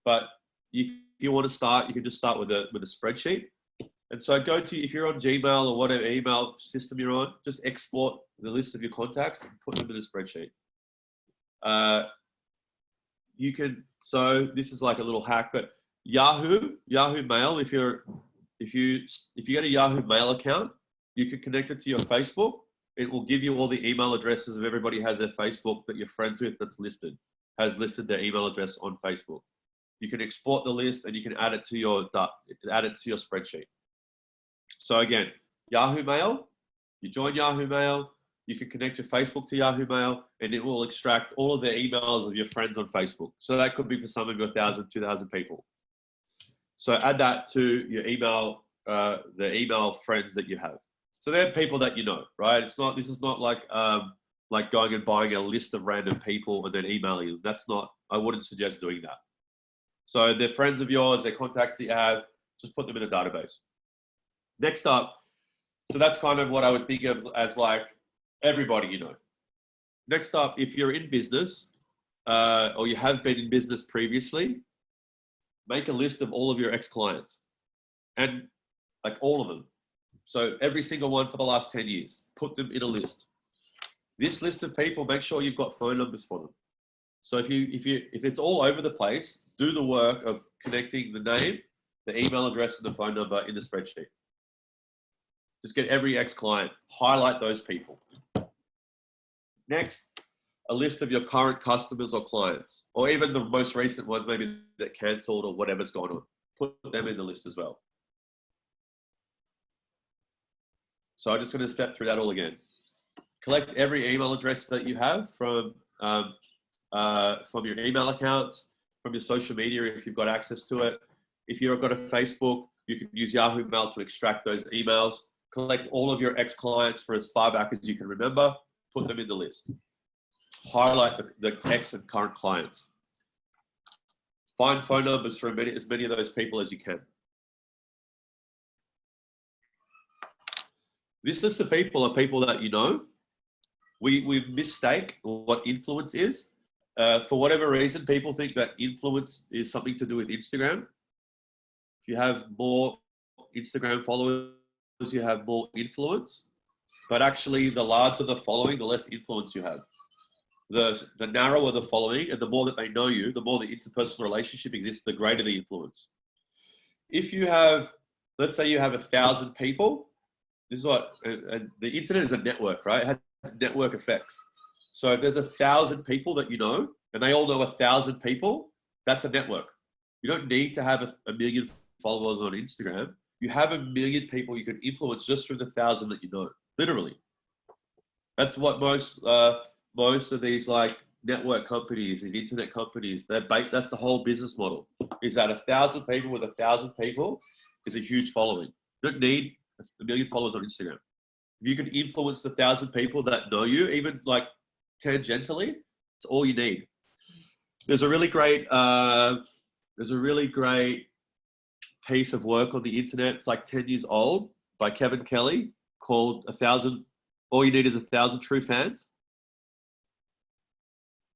But if you want to start, you can just start with a spreadsheet. And so if you're on Gmail or whatever email system you're on, just export the list of your contacts and put them in a spreadsheet. So this is like a little hack, but Yahoo Mail, if you get a Yahoo Mail account, you can connect it to your Facebook. It will give you all the email addresses of everybody who has their Facebook that you're friends with has listed their email address on Facebook. You can export the list and you can add it to your spreadsheet. So again, Yahoo Mail, you join Yahoo Mail, you can connect your Facebook to Yahoo Mail, and it will extract all of the emails of your friends on Facebook. So that could be for some of your 1,000, 2,000 people. So add that to your email, the email friends that you have. So they're people that you know, right? This is not like going and buying a list of random people and then emailing them. I wouldn't suggest doing that. So they're friends of yours, they're contacts that you have, just put them in a database. Next up, so that's kind of what I would think of as like everybody you know. Next up, if you're in business or you have been in business previously, make a list of all of your ex-clients and like all of them. So every single one for the last 10 years, put them in a list. This list of people, make sure you've got phone numbers for them. So if it's all over the place, do the work of connecting the name, the email address, and the phone number in the spreadsheet. Just get every ex-client, highlight those people. Next, a list of your current customers or clients, or even the most recent ones, maybe that canceled or whatever's gone on. Put them in the list as well. So I'm just going to step through that all again. Collect every email address that you have from your email accounts, from your social media if you've got access to it. If you've got a Facebook, you can use Yahoo Mail to extract those emails. Collect all of your ex-clients for as far back as you can remember, put them in the list. Highlight the ex and current clients. Find phone numbers for as many of those people as you can. This list of people are people that you know. We mistake what influence is. For whatever reason, people think that influence is something to do with Instagram. If you have more Instagram followers, you have more influence. But actually, the larger the following, the less influence you have. The narrower the following, and the more that they know you, the more the interpersonal relationship exists, the greater the influence. If you have, let's say you have 1,000 people, this is what, and the internet is a network, right? It has network effects. So if there's 1,000 people that you know, and they all know 1,000 people, that's a network. You don't need to have a million followers on Instagram. You have 1 million people you can influence just through the 1,000 that you know, literally. That's what most of these like network companies, these internet companies, that's the whole business model, is that 1,000 people with 1,000 people is a huge following. You don't need 1 million followers on Instagram. If you can influence the 1,000 people that know you, even like tangentially, it's all you need. There's a really great piece of work on the internet. It's like 10 years old by Kevin Kelly called All You Need Is 1,000 True Fans.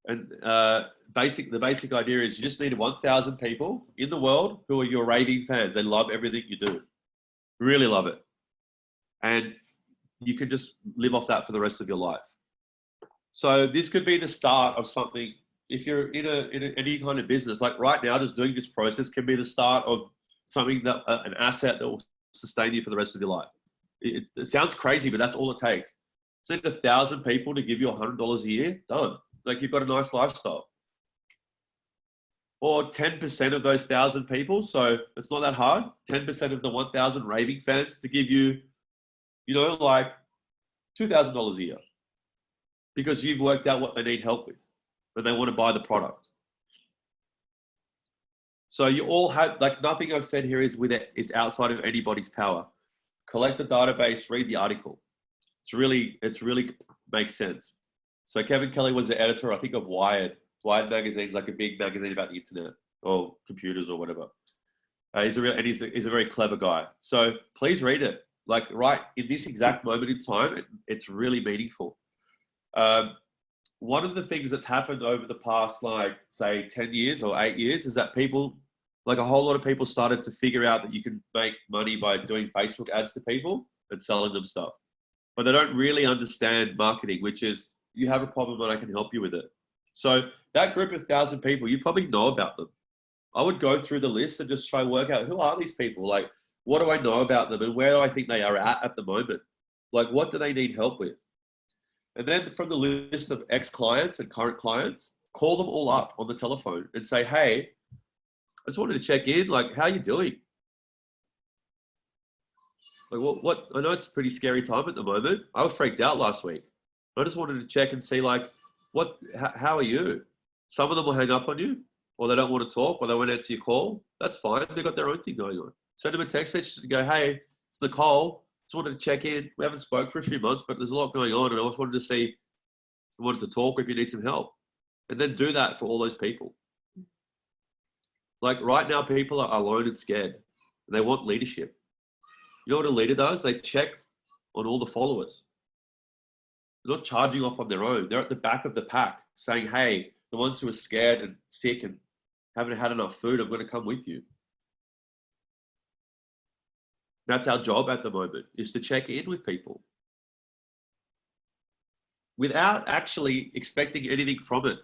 And the basic idea is you just need 1,000 people in the world who are your raving fans. They love everything you do, really love it. And you can just live off that for the rest of your life. So this could be the start of something. If you're in any kind of business, like right now, just doing this process can be the start of something that an asset that will sustain you for the rest of your life. It sounds crazy, but that's all it takes. Send 1,000 people to give you $100 a year, done. Like you've got a nice lifestyle. Or 10% of those 1,000 people, so it's not that hard, 10% of the 1,000 raving fans to give you, like $2,000 a year. Because you've worked out what they need help with and they want to buy the product. So you all have, like nothing I've said here is outside of anybody's power. Collect the database, read the article. It's really makes sense. So Kevin Kelly was the editor, I think, of Wired. Wired magazine's like a big magazine about the internet or computers or whatever. He's a very clever guy. So please read it. Like right in this exact moment in time, it's really meaningful. One of the things that's happened over the past, like say 10 years or 8 years, is that people, like a whole lot of people started to figure out that you can make money by doing Facebook ads to people and selling them stuff. But they don't really understand marketing, which is you have a problem and I can help you with it. So that group of 1,000 people, you probably know about them. I would go through the list and just try and work out, who are these people? Like, what do I know about them and where do I think they are at the moment? Like, what do they need help with? And then from the list of ex-clients and current clients, call them all up on the telephone and say, hey, I just wanted to check in, like, how are you doing? Like, what? I know it's a pretty scary time at the moment. I was freaked out last week. I just wanted to check and see, like, how are you? Some of them will hang up on you, or they don't want to talk, or they won't answer your call. That's fine. They've got their own thing going on. Send them a text message and go, hey, it's Nicole. Just wanted to check in. We haven't spoke for a few months, but there's a lot going on, and I just wanted to see, I wanted to talk if you need some help. And then do that for all those people. Like right now, people are alone and scared. And they want leadership. You know what a leader does? They check on all the followers. They're not charging off on their own. They're at the back of the pack saying, hey, the ones who are scared and sick and haven't had enough food, I'm going to come with you. That's our job at the moment, is to check in with people without actually expecting anything from it.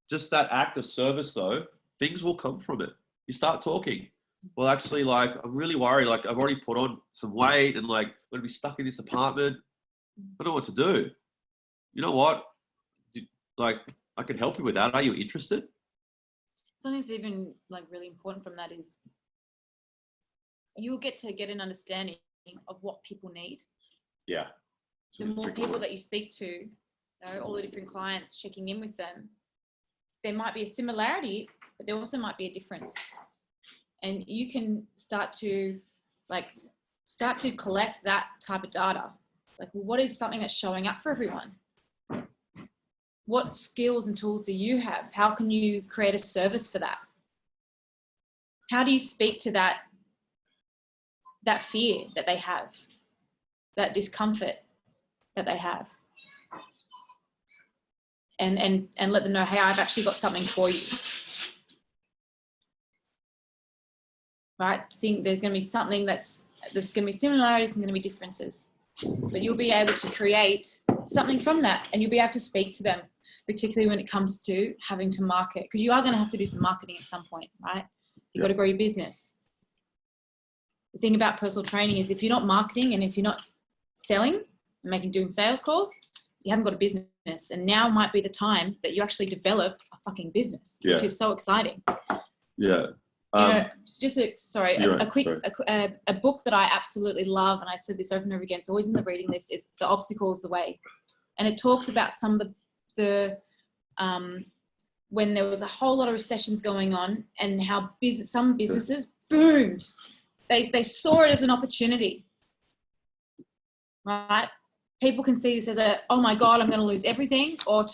Just that act of service though, things will come from it. You start talking. Well, actually, like, I'm really worried. Like, I've already put on some weight and like, I'm going to be stuck in this apartment. I don't know what to do. You know what? Like, I can help you with that. Are you interested? Something that's even like really important from that is you'll get an understanding of what people need. Yeah. The more people that you speak to, all the different clients, checking in with them, there might be a similarity, but there also might be a difference. And you can start to collect that type of data. Like, well, what is something that's showing up for everyone? What skills and tools do you have? How can you create a service for that? How do you speak to that fear that they have, that discomfort that they have? And let them know, hey, I've actually got something for you. Right? I think there's going to be something there's going to be similarities and going to be differences. But you'll be able to create something from that, and you'll be able to speak to them, particularly when it comes to having to market, because you are going to have to do some marketing at some point, right? You've got to grow your business. The thing about personal training is if you're not marketing and if you're not selling and doing sales calls, you haven't got a business. And now might be the time that you actually develop a fucking business, which is so exciting. Yeah. You know, just a quick sorry. a book that I absolutely love, and I've said this over and over again, it's always in the reading list. It's The Obstacle is the Way, and it talks about some of the when there was a whole lot of recessions going on, and how some businesses boomed. They saw it as an opportunity, right? People can see this as oh my God, I'm going to lose everything, or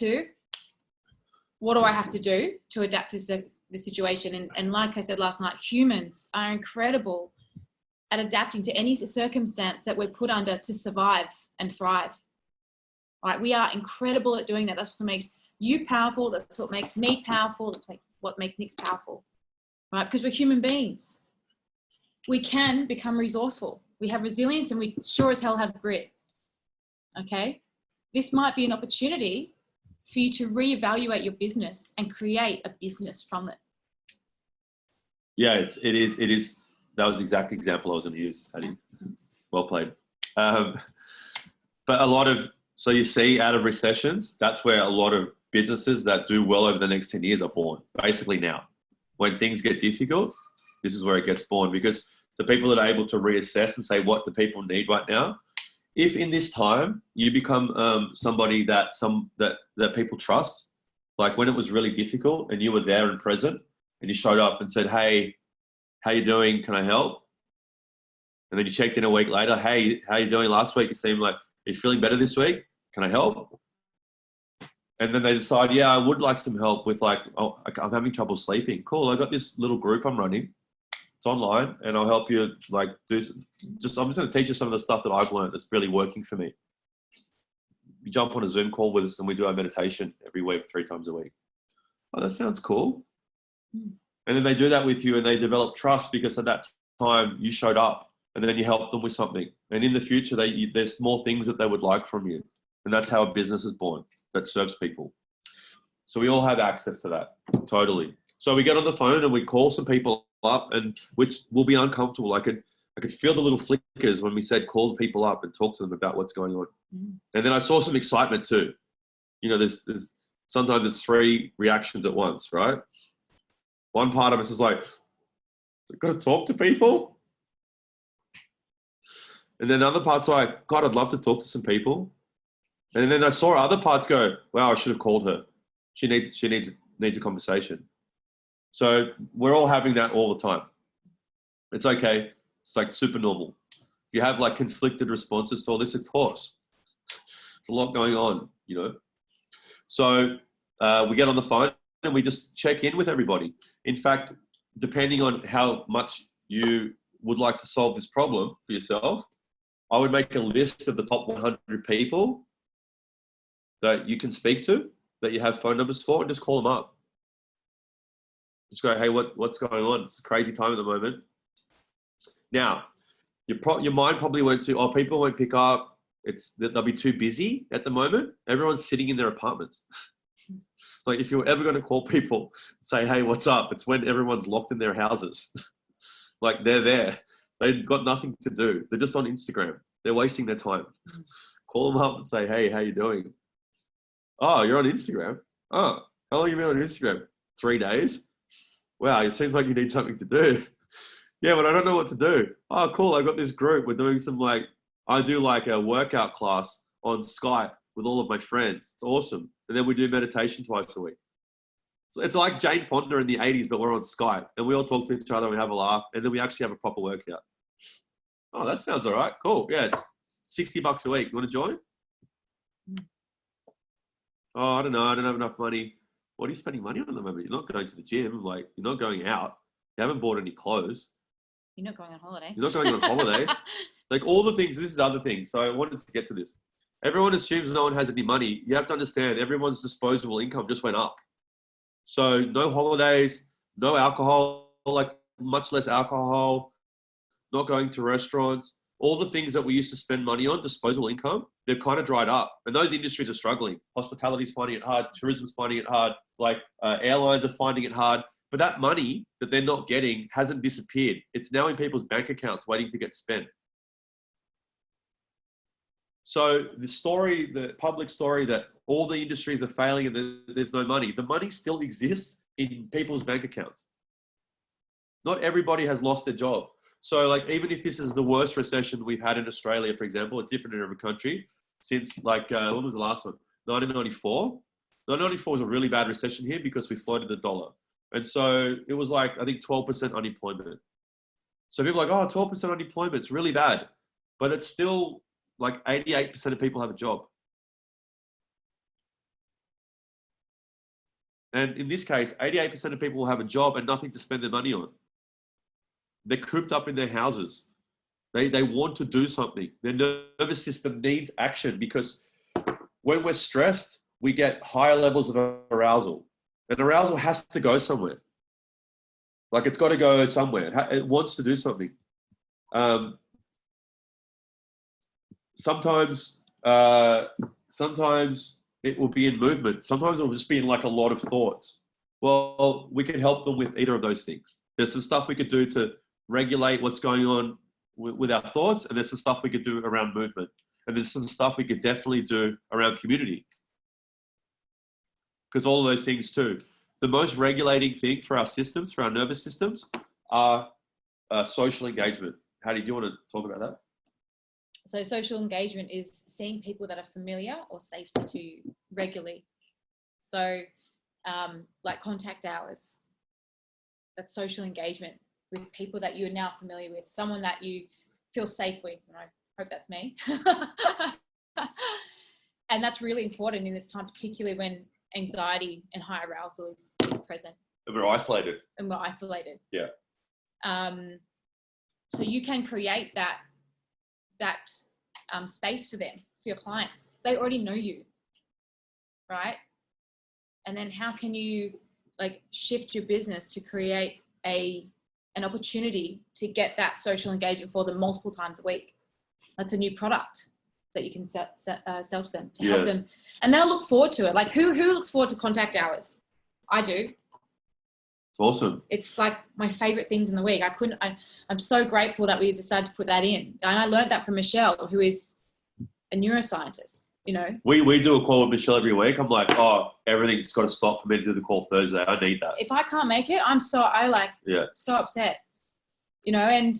what do I have to do to adapt to the situation? And like I said last night, humans are incredible at adapting to any circumstance that we're put under to survive and thrive. Right? We are incredible at doing that. That's what makes you powerful. That's what makes me powerful. That's what makes Nix powerful. Right? Because we're human beings. We can become resourceful. We have resilience, and we sure as hell have grit. Okay? This might be an opportunity for you to reevaluate your business and create a business from it. Yeah, it is. That was the exact example I was going to use, Hattie. Well played. But so you see, out of recessions, that's where a lot of businesses that do well over the next 10 years are born, basically now. When things get difficult, this is where it gets born, because the people that are able to reassess and say, what do people need right now? If in this time you become somebody that people trust, like when it was really difficult and you were there and present and you showed up and said, hey, how you doing? Can I help? And then you checked in a week later, hey, how you doing? Last week you seemed like, are you feeling better this week? Can I help? And then they decide, yeah, I would like some help with I'm having trouble sleeping. Cool, I got this little group I'm running. It's online, and I'll help you I'm just going to teach you some of the stuff that I've learned that's really working for me. You jump on a Zoom call with us and we do our meditation every week, 3 times a week. Oh, that sounds cool. And then they do that with you and they develop trust because at that time you showed up and then you helped them with something. And in the future, there's more things that they would like from you. And that's how a business is born that serves people. So we all have access to that, totally. So we get on the phone and we call some people up, and which will be uncomfortable. I could feel the little flickers when we said call people up and talk to them about what's going on. And then I saw some excitement too. You know, there's sometimes it's 3 reactions at once, right? One part of us is like, I've got to talk to people. And then the other part's like, God, I'd love to talk to some people. And then I saw other parts go, wow, I should have called her. She needs a conversation. So we're all having that all the time. It's okay. It's like super normal. You have like conflicted responses to all this, of course. There's a lot going on, you know. So we get on the phone and we just check in with everybody. In fact, depending on how much you would like to solve this problem for yourself, I would make a list of the top 100 people that you can speak to, that you have phone numbers for, and just call them up. Just go, hey, what's going on? It's a crazy time at the moment. Now, your mind probably went to, oh, people won't pick up. They'll be too busy at the moment. Everyone's sitting in their apartments. Like if you're ever going to call people and say, hey, what's up? It's when everyone's locked in their houses. Like they're there. They've got nothing to do. They're just on Instagram. They're wasting their time. Call them up and say, hey, how you doing? Oh, you're on Instagram? Oh, how long have you been on Instagram? 3 days? Wow, it seems like you need something to do. Yeah, but I don't know what to do. Oh, cool. I got this group. We're doing I do like a workout class on Skype with all of my friends. It's awesome. And then we do meditation twice a week. So it's like Jane Fonda in the 80s, but we're on Skype and we all talk to each other and we have a laugh and then we actually have a proper workout. Oh, that sounds all right. Cool. Yeah, it's $60 a week. You want to join? Oh, I don't know. I don't have enough money. What are you spending money on at the moment? You're not going to the gym. Like, you're not going out. You haven't bought any clothes. You're not going on holiday. You're not going on holiday. Like all the things, this is the other thing. So I wanted to get to this. Everyone assumes no one has any money. You have to understand everyone's disposable income just went up. So no holidays, no alcohol, like much less alcohol, not going to restaurants, all the things that we used to spend money on, disposable income, they've kind of dried up. And those industries are struggling. Hospitality's finding it hard. Tourism's finding it hard. Like airlines are finding it hard. But that money that they're not getting hasn't disappeared. It's now in people's bank accounts waiting to get spent. So the story, the public story that all the industries are failing and there's no money, the money still exists in people's bank accounts. Not everybody has lost their job. So like, even if this is the worst recession we've had in Australia, for example, it's different in every country since like, when was the last one? 1994. 1994 was a really bad recession here because we floated the dollar. And so it was like, I think 12% unemployment. So people are like, oh, 12% unemployment, it's really bad. But it's still like 88% of people have a job. And in this case, 88% of people will have a job and nothing to spend their money on. They're cooped up in their houses. They want to do something. Their nervous system needs action because when we're stressed, we get higher levels of arousal. And arousal has to go somewhere. Like it's got to go somewhere. It wants to do something. Sometimes it will be in movement. Sometimes it will just be in like a lot of thoughts. Well, we can help them with either of those things. There's some stuff we could do to regulate what's going on with our thoughts, and there's some stuff we could do around movement. And there's some stuff we could definitely do around community. Because all of those things too. The most regulating thing for our systems, for our nervous systems, are social engagement. Do you want to talk about that? So social engagement is seeing people that are familiar or safe to you regularly. So like contact hours, that's social engagement with people that you're now familiar with, someone that you feel safe with. And I hope that's me. And that's really important in this time, particularly when anxiety and high arousal is present. And we're isolated. Yeah. So you can create that space for them, for your clients. They already know you, right? And then how can you like shift your business to create an opportunity to get that social engagement for them multiple times a week? That's a new product that you can sell to them to help them, and they'll look forward to it. Like who looks forward to contact hours? I do. It's awesome. It's like my favorite things in the week. I'm so grateful that we decided to put that in. And I learned that from Michelle, who is a neuroscientist, you know. We do a call with Michelle every week. I'm like, oh, everything's got to stop for me to do the call Thursday. I need that. If I can't make it, so upset, you know, and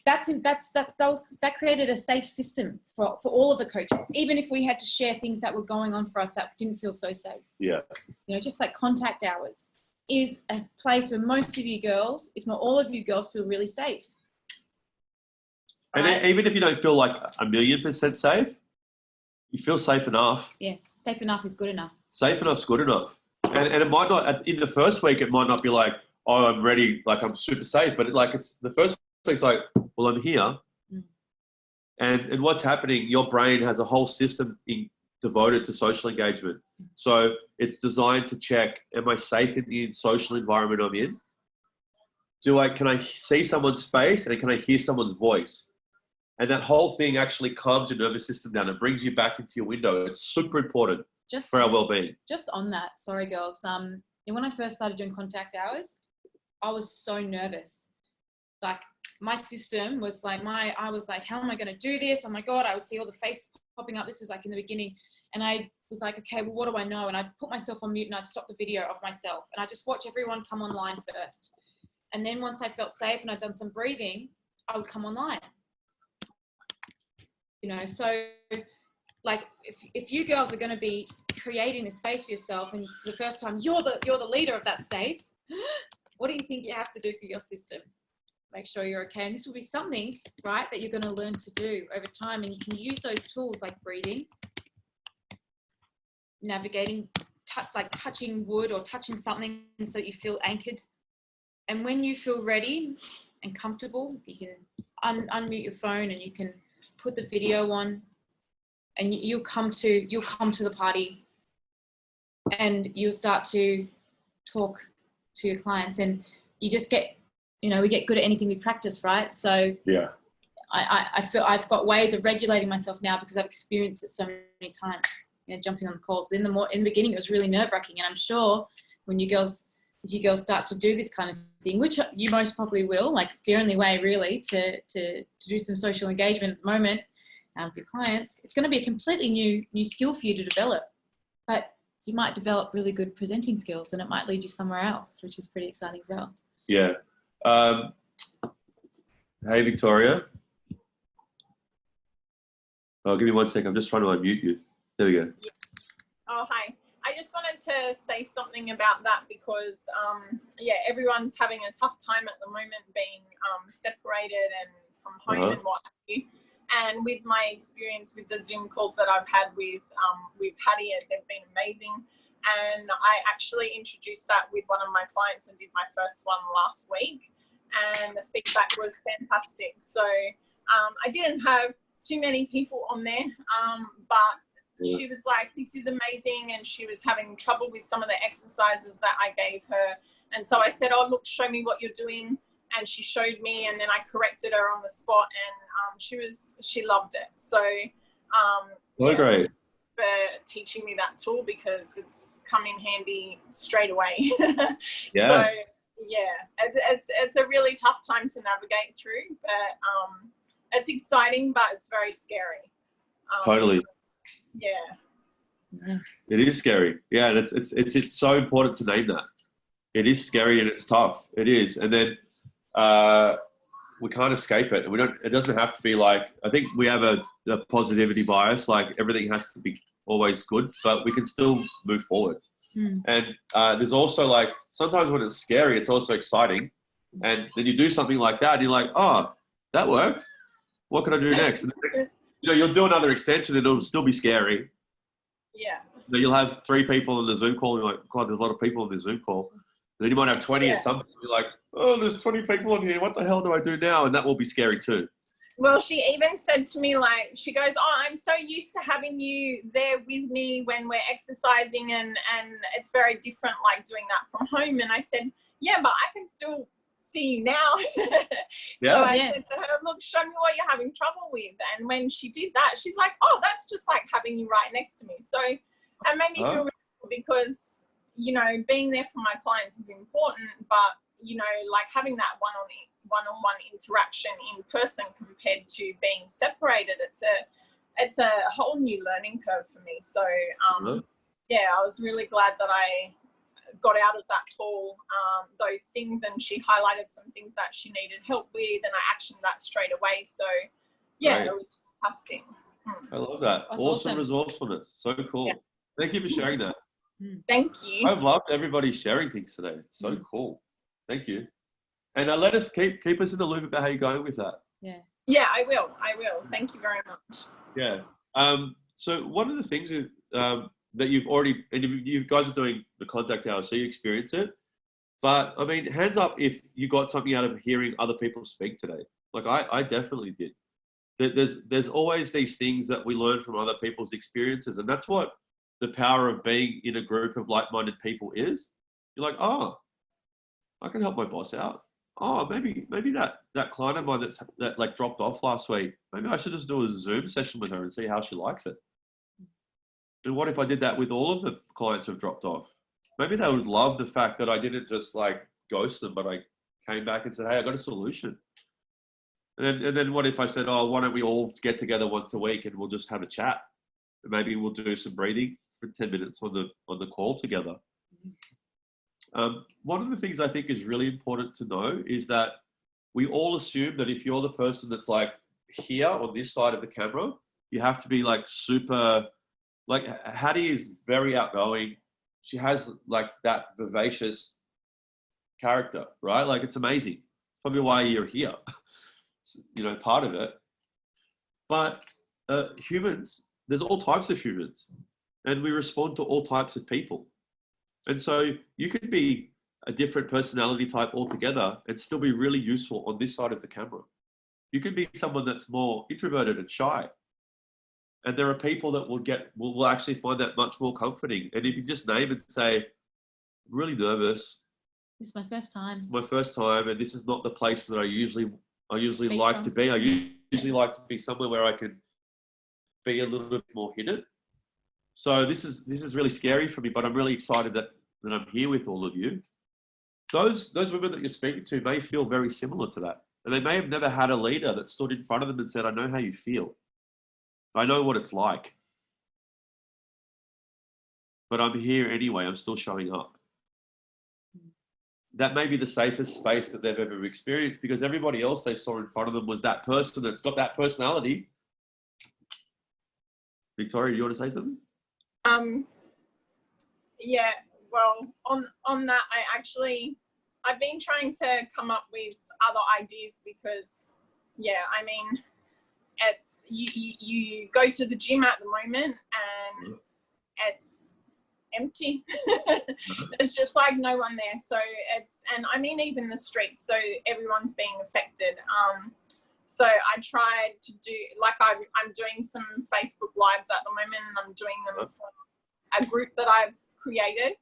that created a safe system for all of the coaches, even if we had to share things that were going on for us that didn't feel so safe. Yeah. You know, just like contact hours is a place where most of you girls, if not all of you girls, feel really safe. And right? Even if you don't feel like 1,000,000% safe, you feel safe enough. Yes, safe enough is good enough. Safe enough is good enough. And it might not, in the first week, it might not be like, oh, I'm ready, like I'm super safe. But it's the first week's like, well, I'm here. Mm. And what's happening, your brain has a whole system devoted to social engagement. So it's designed to check, am I safe in the social environment I'm in? Can I see someone's face and can I hear someone's voice? And that whole thing actually calms your nervous system down and brings you back into your window. It's super important for our well-being. Just on that, sorry girls. When I first started doing contact hours, I was so nervous. Like my system was like, I was like, how am I going to do this? Oh my God, I would see all the faces popping up. This is like in the beginning. And I was like, okay, well, what do I know? And I'd put myself on mute and I'd stop the video of myself. And I just watch everyone come online first. And then once I felt safe and I'd done some breathing, I would come online. You know, so like if you girls are going to be creating this space for yourself and for the first time, you're the leader of that space, what do you think you have to do for your system? Make sure you're okay. And this will be something, right, that you're going to learn to do over time. And you can use those tools like breathing, navigating, like touching wood or touching something so that you feel anchored. And when you feel ready and comfortable, you can unmute your phone and you can put the video on, and you'll come to the party, and you'll start to talk to your clients, and you just get, you know, we get good at anything we practice, right? So yeah, I feel I've got ways of regulating myself now because I've experienced it so many times, you know, jumping on the calls. But in the beginning, it was really nerve-wracking, and I'm sure when you girls if you girls start to do this kind of thing, which you most probably will, like it's the only way really to do some social engagement at the moment with your clients, it's going to be a completely new skill for you to develop. But you might develop really good presenting skills and it might lead you somewhere else, which is pretty exciting as well. Yeah. Hey, Victoria. Oh, give me 1 second. I'm just trying to unmute you. There we go. Oh, hi. I just wanted to say something about that because, yeah, everyone's having a tough time at the moment being separated and from home and what have you. And with my experience with the Zoom calls that I've had with Patty, they've been amazing. And I actually introduced that with one of my clients and did my first one last week. And the feedback was fantastic. So I didn't have too many people on there, but she was like, this is amazing. And she was having trouble with some of the exercises that I gave her. And so I said, oh, look, show me what you're doing. And she showed me, and then I corrected her on the spot, and she loved it. So, yeah, Great. for teaching me that tool because it's come in handy straight away. Yeah. So, yeah, it's a really tough time to navigate through, but it's exciting, but it's very scary. Totally. So, yeah. It is scary. Yeah, it's so important to name that. It is scary and it's tough. It is, and then we can't escape it. It doesn't have to be like. I think we have a positivity bias. Like everything has to be always good, but we can still move forward. And there's also like sometimes when it's scary, it's also exciting. And then you do something like that, and you're like, oh, that worked. What can I do next? And the next, you'll do another extension, and it'll still be scary. Yeah. You'll have 3 people on the Zoom call, and you're like, God, there's a lot of people on the Zoom call. And then you might have 20 at some point. You're like, oh, there's 20 people on here. What the hell do I do now? And that will be scary too. Well, she even said to me, like, she goes, oh, I'm so used to having you there with me when we're exercising, and it's very different, like doing that from home. And I said, yeah, but I can still see you now. So I said to her, look, show me what you're having trouble with. And when she did that, she's like, oh, that's just like having you right next to me. So it made me feel really cool because, being there for my clients is important, but, like having that one-on-one interaction in person compared to being separated, it's a whole new learning curve for me. So, yeah, I was really glad that I got out of that call those things, and she highlighted some things that she needed help with, and I actioned that straight away. So yeah, It was fantastic. I love that. Awesome resourcefulness. So cool. Yeah. Thank you for sharing that. Thank you. I've loved everybody sharing things today. It's so cool. Thank you. And let us keep us in the loop about how you're going with that. Yeah, I will. Thank you very much. Yeah. So one of the things that you've already, and you guys are doing the contact hour, so you experience it. But I mean, hands up if you got something out of hearing other people speak today. Like I definitely did. There's always these things that we learn from other people's experiences, and that's what the power of being in a group of like-minded people is. You're like, oh, I can help my boss out. Oh, maybe that client of mine that like dropped off last week, maybe I should just do a Zoom session with her and see how she likes it. And what if I did that with all of the clients who've dropped off? Maybe they would love the fact that I didn't just like ghost them, but I came back and said, hey, I got a solution. And then what if I said, oh, why don't we all get together once a week and we'll just have a chat? And maybe we'll do some breathing for 10 minutes on the call together. One of the things I think is really important to know is that we all assume that if you're the person that's like here on this side of the camera, you have to be like super, like Hattie is very outgoing. She has like that vivacious character, right? Like it's amazing. It's probably why you're here, it's, part of it. But humans, there's all types of humans, and we respond to all types of people. And so you could be a different personality type altogether and still be really useful on this side of the camera. You could be someone that's more introverted and shy. And there are people that will actually find that much more comforting. And if you just name and say, I'm really nervous. This is my first time. It's my first time, and this is not the place that I usually Speak like from. to be. I usually like to be somewhere where I can be a little bit more hidden. So this is really scary for me, but I'm really excited that I'm here with all of you. those women that you're speaking to may feel very similar to that. And they may have never had a leader that stood in front of them and said, I know how you feel. I know what it's like. But I'm here anyway. I'm still showing up. That may be the safest space that they've ever experienced, because everybody else they saw in front of them was that person that's got that personality. Victoria, you want to say something? Yeah, well, on that, I've been trying to come up with other ideas because, yeah, I mean, it's, you go to the gym at the moment and it's empty. There's just like no one there. So and I mean, even the streets, so everyone's being affected. So I tried to do, like I'm doing some Facebook Lives at the moment, and I'm doing them from a group that I've created.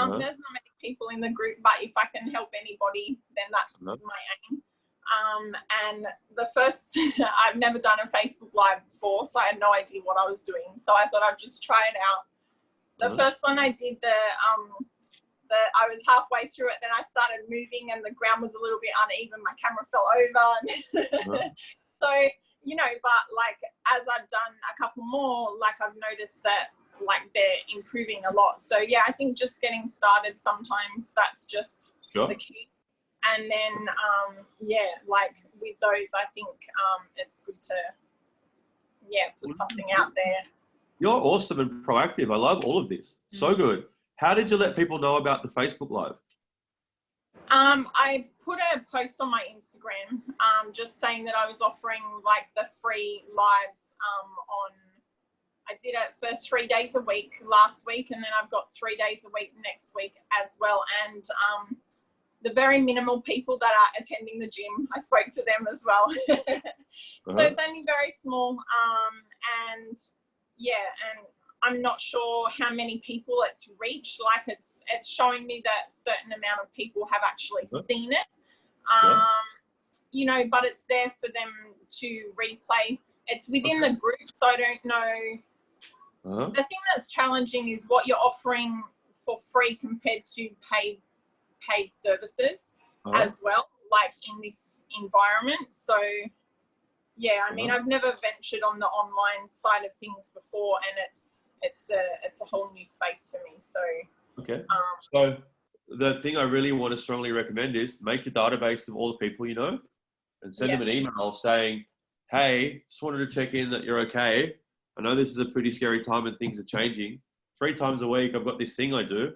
There's not many people in the group, but if I can help anybody, then that's my aim. And the first, I've never done a Facebook Live before, so I had no idea what I was doing. So I thought I'd just try it out. The first one I did, I was halfway through it, then I started moving and the ground was a little bit uneven. My camera fell over. So, you know, but like as I've done a couple more, like I've noticed that like they're improving a lot. So yeah, I think just getting started sometimes, that's just the key. And then, yeah, like with those, I think it's good to, yeah, put something out there. You're awesome and proactive. I love all of this. So good. How did you let people know about the Facebook Live? I put a post on my Instagram just saying that I was offering like the free lives I did it for 3 days a week last week, and then I've got 3 days a week next week as well. And the very minimal people that are attending the gym, I spoke to them as well. So it's only very small. And yeah, and I'm not sure how many people it's reached. Like it's showing me that a certain amount of people have actually seen it. You know, but it's there for them to replay. It's within the group, so I don't know. The thing that's challenging is what you're offering for free compared to paid services as well, like in this environment. So yeah, I mean, I've never ventured on the online side of things before, and it's a whole new space for me. So so the thing I really want to strongly recommend is make a database of all the people you know and send them an email saying, hey, just wanted to check in that you're okay. I know this is a pretty scary time and things are changing. 3 times a week, I've got this thing I do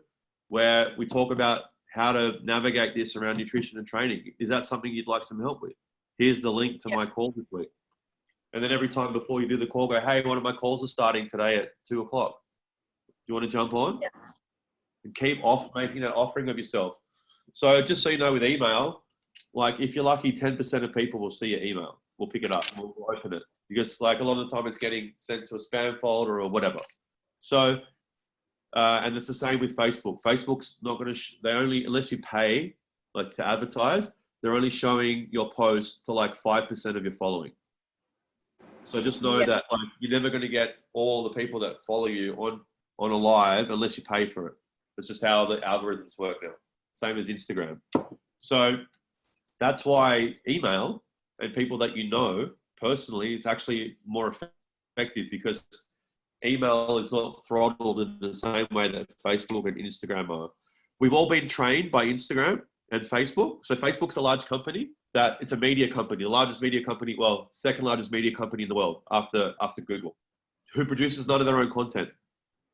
where we talk about how to navigate this around nutrition and training. Is that something you'd like some help with? Here's the link to my call this week. And then every time before you do the call, go, hey, one of my calls are starting today at 2 o'clock. Do you want to jump on? And keep making that offering of yourself. So just so you know, with email, like if you're lucky, 10% of people will see your email. We'll pick it up and we'll open it. Because like a lot of the time it's getting sent to a spam folder or whatever. So, and it's the same with Facebook. Facebook's not going to, they only, unless you pay like to advertise, they're only showing your post to like 5% of your following. So just know that like you're never going to get all the people that follow you on a live unless you pay for it. It's just how the algorithms work now. Same as Instagram. So that's why email and people that you know personally is actually more effective, because email is not throttled in the same way that Facebook and Instagram are. We've all been trained by Instagram and Facebook. So Facebook's a large company that it's a media company, the largest media company, well, second largest media company in the world after Google, who produces none of their own content.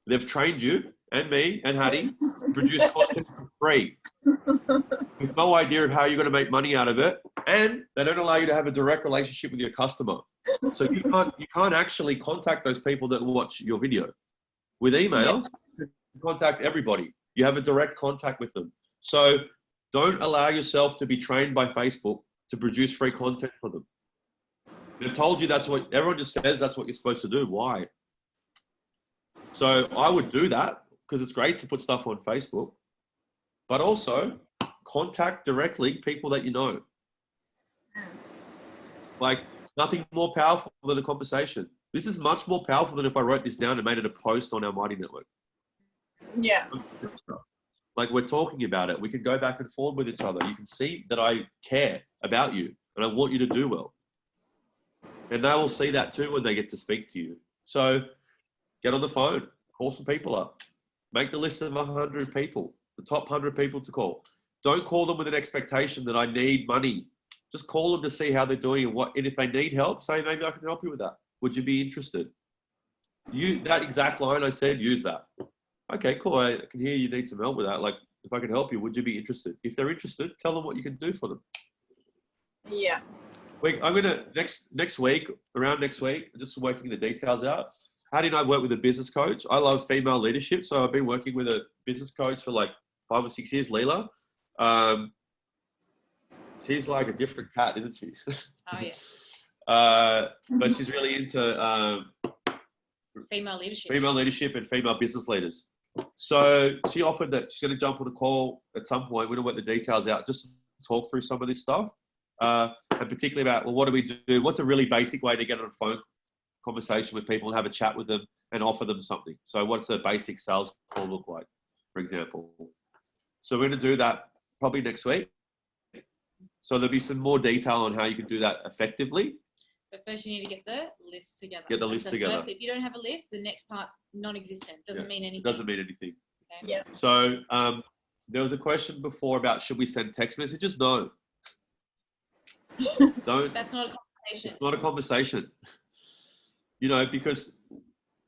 They've trained you and me and Hattie to produce content for free with no idea of how you're going to make money out of it. And they don't allow you to have a direct relationship with your customer. So you can't actually contact those people that watch your video. With email, you contact everybody. You have a direct contact with them. So don't allow yourself to be trained by Facebook to produce free content for them. They've told you that's what, everyone just says that's what you're supposed to do. Why? So I would do that because it's great to put stuff on Facebook, but also contact directly people that you know. Like nothing more powerful than a conversation. This is much more powerful than if I wrote this down and made it a post on our Mighty Network. Yeah. Like we're talking about it. We can go back and forth with each other. You can see that I care about you and I want you to do well. And they will see that too when they get to speak to you. So get on the phone, call some people up, make the list of 100 people, the top 100 people to call. Don't call them with an expectation that I need money. Just call them to see how they're doing and if they need help, say maybe I can help you with that. Would you be interested? That exact line I said, use that. Okay, cool. I can hear you need some help with that. Like, if I can help you, would you be interested? If they're interested, tell them what you can do for them. Yeah. I'm gonna next week, around next week, just working the details out. How do I work with a business coach? I love female leadership, so I've been working with a business coach for like 5 or 6 years, Leela. She's like a different cat, isn't she? Oh yeah. But she's really into Female leadership and female business leaders. So she offered that she's going to jump on a call at some point. We're going to work the details out just to talk through some of this stuff. And particularly about, well, what do we do? What's a really basic way to get on a phone conversation with people and have a chat with them and offer them something? So what's a basic sales call look like, for example? So we're going to do that probably next week. So there'll be some more detail on how you can do that effectively. But first you need to get the list together. Get the That's list together. First, if you don't have a list, the next part's non-existent. Doesn't mean anything. It doesn't mean anything. Okay? Yeah. So there was a question before about should we send text messages? No. Don't. That's not a conversation. It's not a conversation. You know, because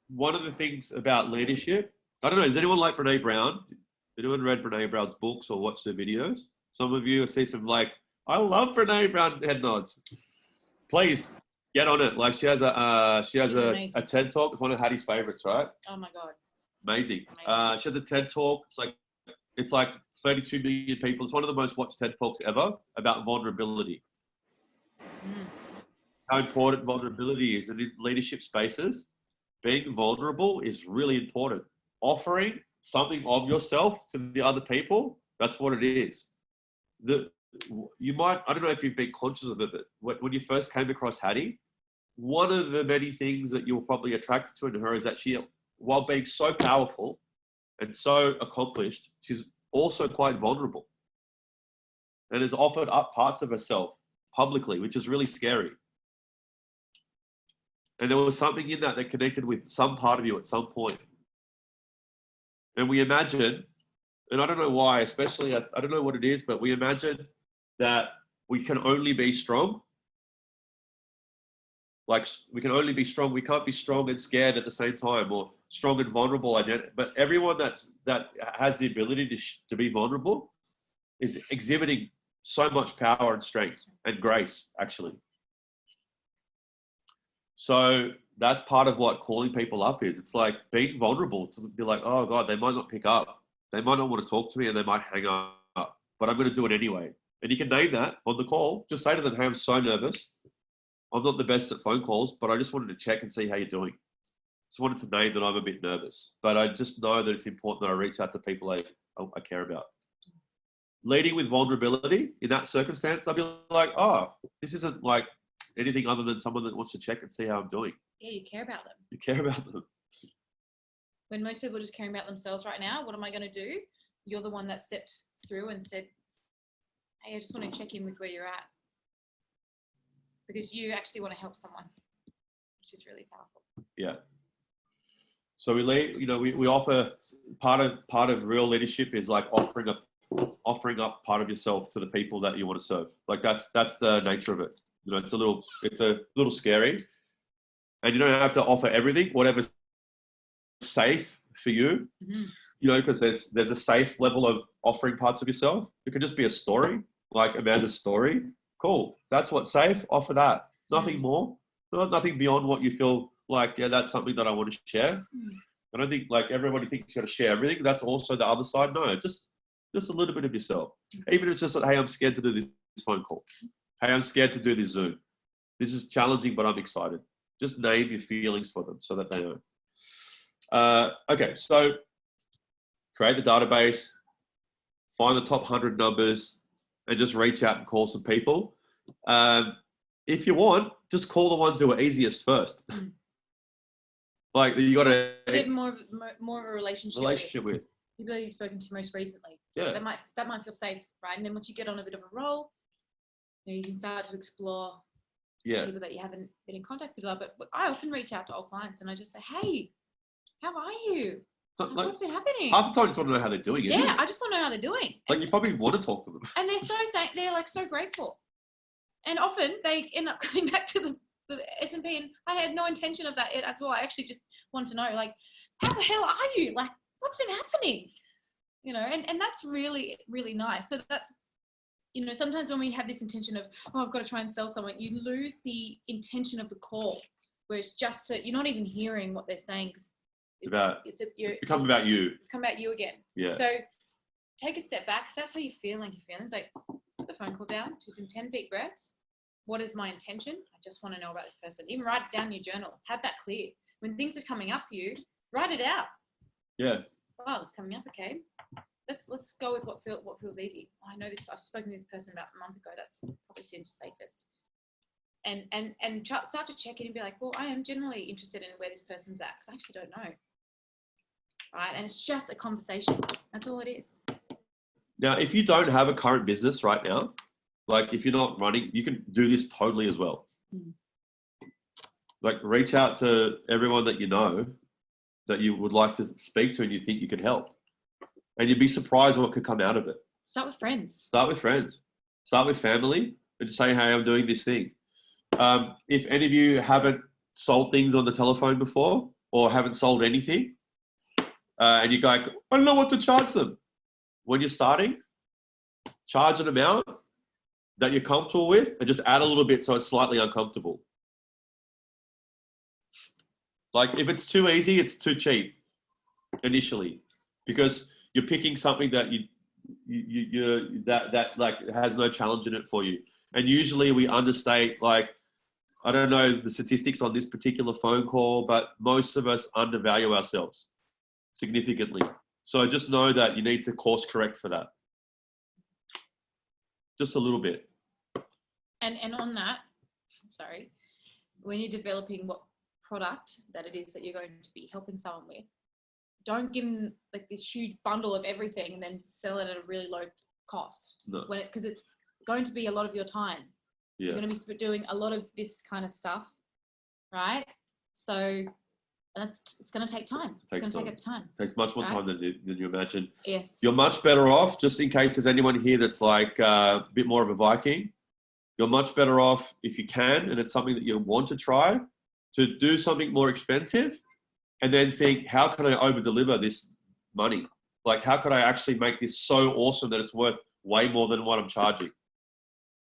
one of the things about leadership, I don't know, does anyone like Brene Brown? Anyone read Brene Brown's books or watched her videos? Some of you see some like, I love Brene Brown head nods. Please get on it. Like she has a TED talk. It's one of Hattie's favorites, right? Oh my God. Amazing. She has a TED talk. It's like 32 million people. It's one of the most watched TED talks ever about vulnerability. How important vulnerability is. And in leadership spaces, being vulnerable is really important. Offering something of yourself to the other people, that's what it is. You might, I don't know if you've been conscious of it, but when you first came across Hattie, one of the many things that you're probably attracted to in her is that she, while being so powerful and so accomplished, she's also quite vulnerable and has offered up parts of herself publicly, which is really scary. And there was something in that connected with some part of you at some point. And we imagine, and I don't know why, especially, I don't know what it is, but we imagine that we can only be strong. Like we can only be strong. We can't be strong and scared at the same time, or strong and vulnerable. But everyone that has the ability to be vulnerable is exhibiting so much power and strength and grace, actually. So that's part of what calling people up is. It's like being vulnerable to be like, oh God, they might not pick up. They might not want to talk to me and they might hang up, but I'm going to do it anyway. And you can name that on the call. Just say to them, hey, I'm so nervous. I'm not the best at phone calls, but I just wanted to check and see how you're doing. Just wanted to name that I'm a bit nervous, but I just know that it's important that I reach out to people I care about. Leading with vulnerability in that circumstance, I'll be like, oh, this isn't like anything other than someone that wants to check and see how I'm doing. Yeah, you care about them. You care about them. When most people are just caring about themselves right now, what am I going to do? You're the one that stepped through and said, hey, I just want to check in with where you're at. Because you actually want to help someone, which is really powerful. Yeah. So we offer part of real leadership is like offering up part of yourself to the people that you want to serve. Like that's the nature of it. You know, it's a little scary, and you don't have to offer everything. Whatever's safe for you, you know, because there's a safe level of offering parts of yourself. It could just be a story, like Amanda's story. Cool. That's what's safe. Offer that. Nothing more. Nothing beyond what you feel like, yeah, that's something that I want to share. I don't think like everybody thinks you got to share everything. That's also the other side. No, just a little bit of yourself. Even if it's just like, hey, I'm scared to do this phone call. Hey, I'm scared to do this Zoom. This is challenging, but I'm excited. Just name your feelings for them so that they know. Okay, so create the database, find the top 100 numbers, and just reach out and call some people. If you want, just call the ones who are easiest first. Like you got to have more of a relationship with. with. People you've spoken to most recently. Yeah. That might feel safe, right? And then once you get on a bit of a roll, you can start to explore Yeah. people that you haven't been in contact with. But I often reach out to old clients and I just say, hey, how are you? Like, Like, what's been happening? half the time, you just want to know how they're doing. Isn't Yeah, it? I just want to know how they're doing. Like, you probably want to talk to them. And they're they're like so grateful. And often they end up coming back to the S&P, and I had no intention of that at all. I actually just want to know, like, how the hell are you? Like, what's been happening? You know, and that's really, really nice. So that's, you know, sometimes when we have this intention of, oh, I've got to try and sell someone, you lose the intention of the call, where it's just you're not even hearing what they're saying. Cause It's become about you. It's come about you again. Yeah. So take a step back. If that's how you're feeling, it's like, put the phone call down, do some 10 deep breaths. What is my intention? I just want to know about this person. Even write it down in your journal. Have that clear. When things are coming up for you, write it out. Yeah. Oh, it's coming up. Okay. Let's go with what feels easy. I know this. I've spoken to this person about a month ago. That's probably seems safest. And start to check in and be like, well, I am generally interested in where this person's at because I actually don't know. Right? And it's just a conversation. That's all it is. Now, if you don't have a current business right now, like if you're not running, you can do this totally as well. Mm. Like reach out to everyone that you know that you would like to speak to and you think you could help. And you'd be surprised what could come out of it. Start with friends. Start with friends. Start with family and just say, hey, I'm doing this thing. If any of you haven't sold things on the telephone before or haven't sold anything, and you go, I don't know what to charge them. When you're starting, charge an amount that you're comfortable with and just add a little bit so it's slightly uncomfortable. Like if it's too easy, it's too cheap initially because you're picking something that that like has no challenge in it for you. And usually we understate, like, I don't know the statistics on this particular phone call, but most of us undervalue ourselves significantly. So just know that you need to course correct for that. Just a little bit. And on that, sorry, when you're developing what product that it is that you're going to be helping someone with, don't give them like this huge bundle of everything and then sell it at a really low cost. No. Because it's going to be a lot of your time. Yeah. You're going to be doing a lot of this kind of stuff, right? So it's going to take time. It's going to take up time. It takes much more right? time than you imagine. Yes. You're much better off, just in case there's anyone here that's like a bit more of a Viking, you're much better off if you can, and it's something that you want to try, to do something more expensive and then think, how can I over deliver this money? Like, how could I actually make this so awesome that it's worth way more than what I'm charging?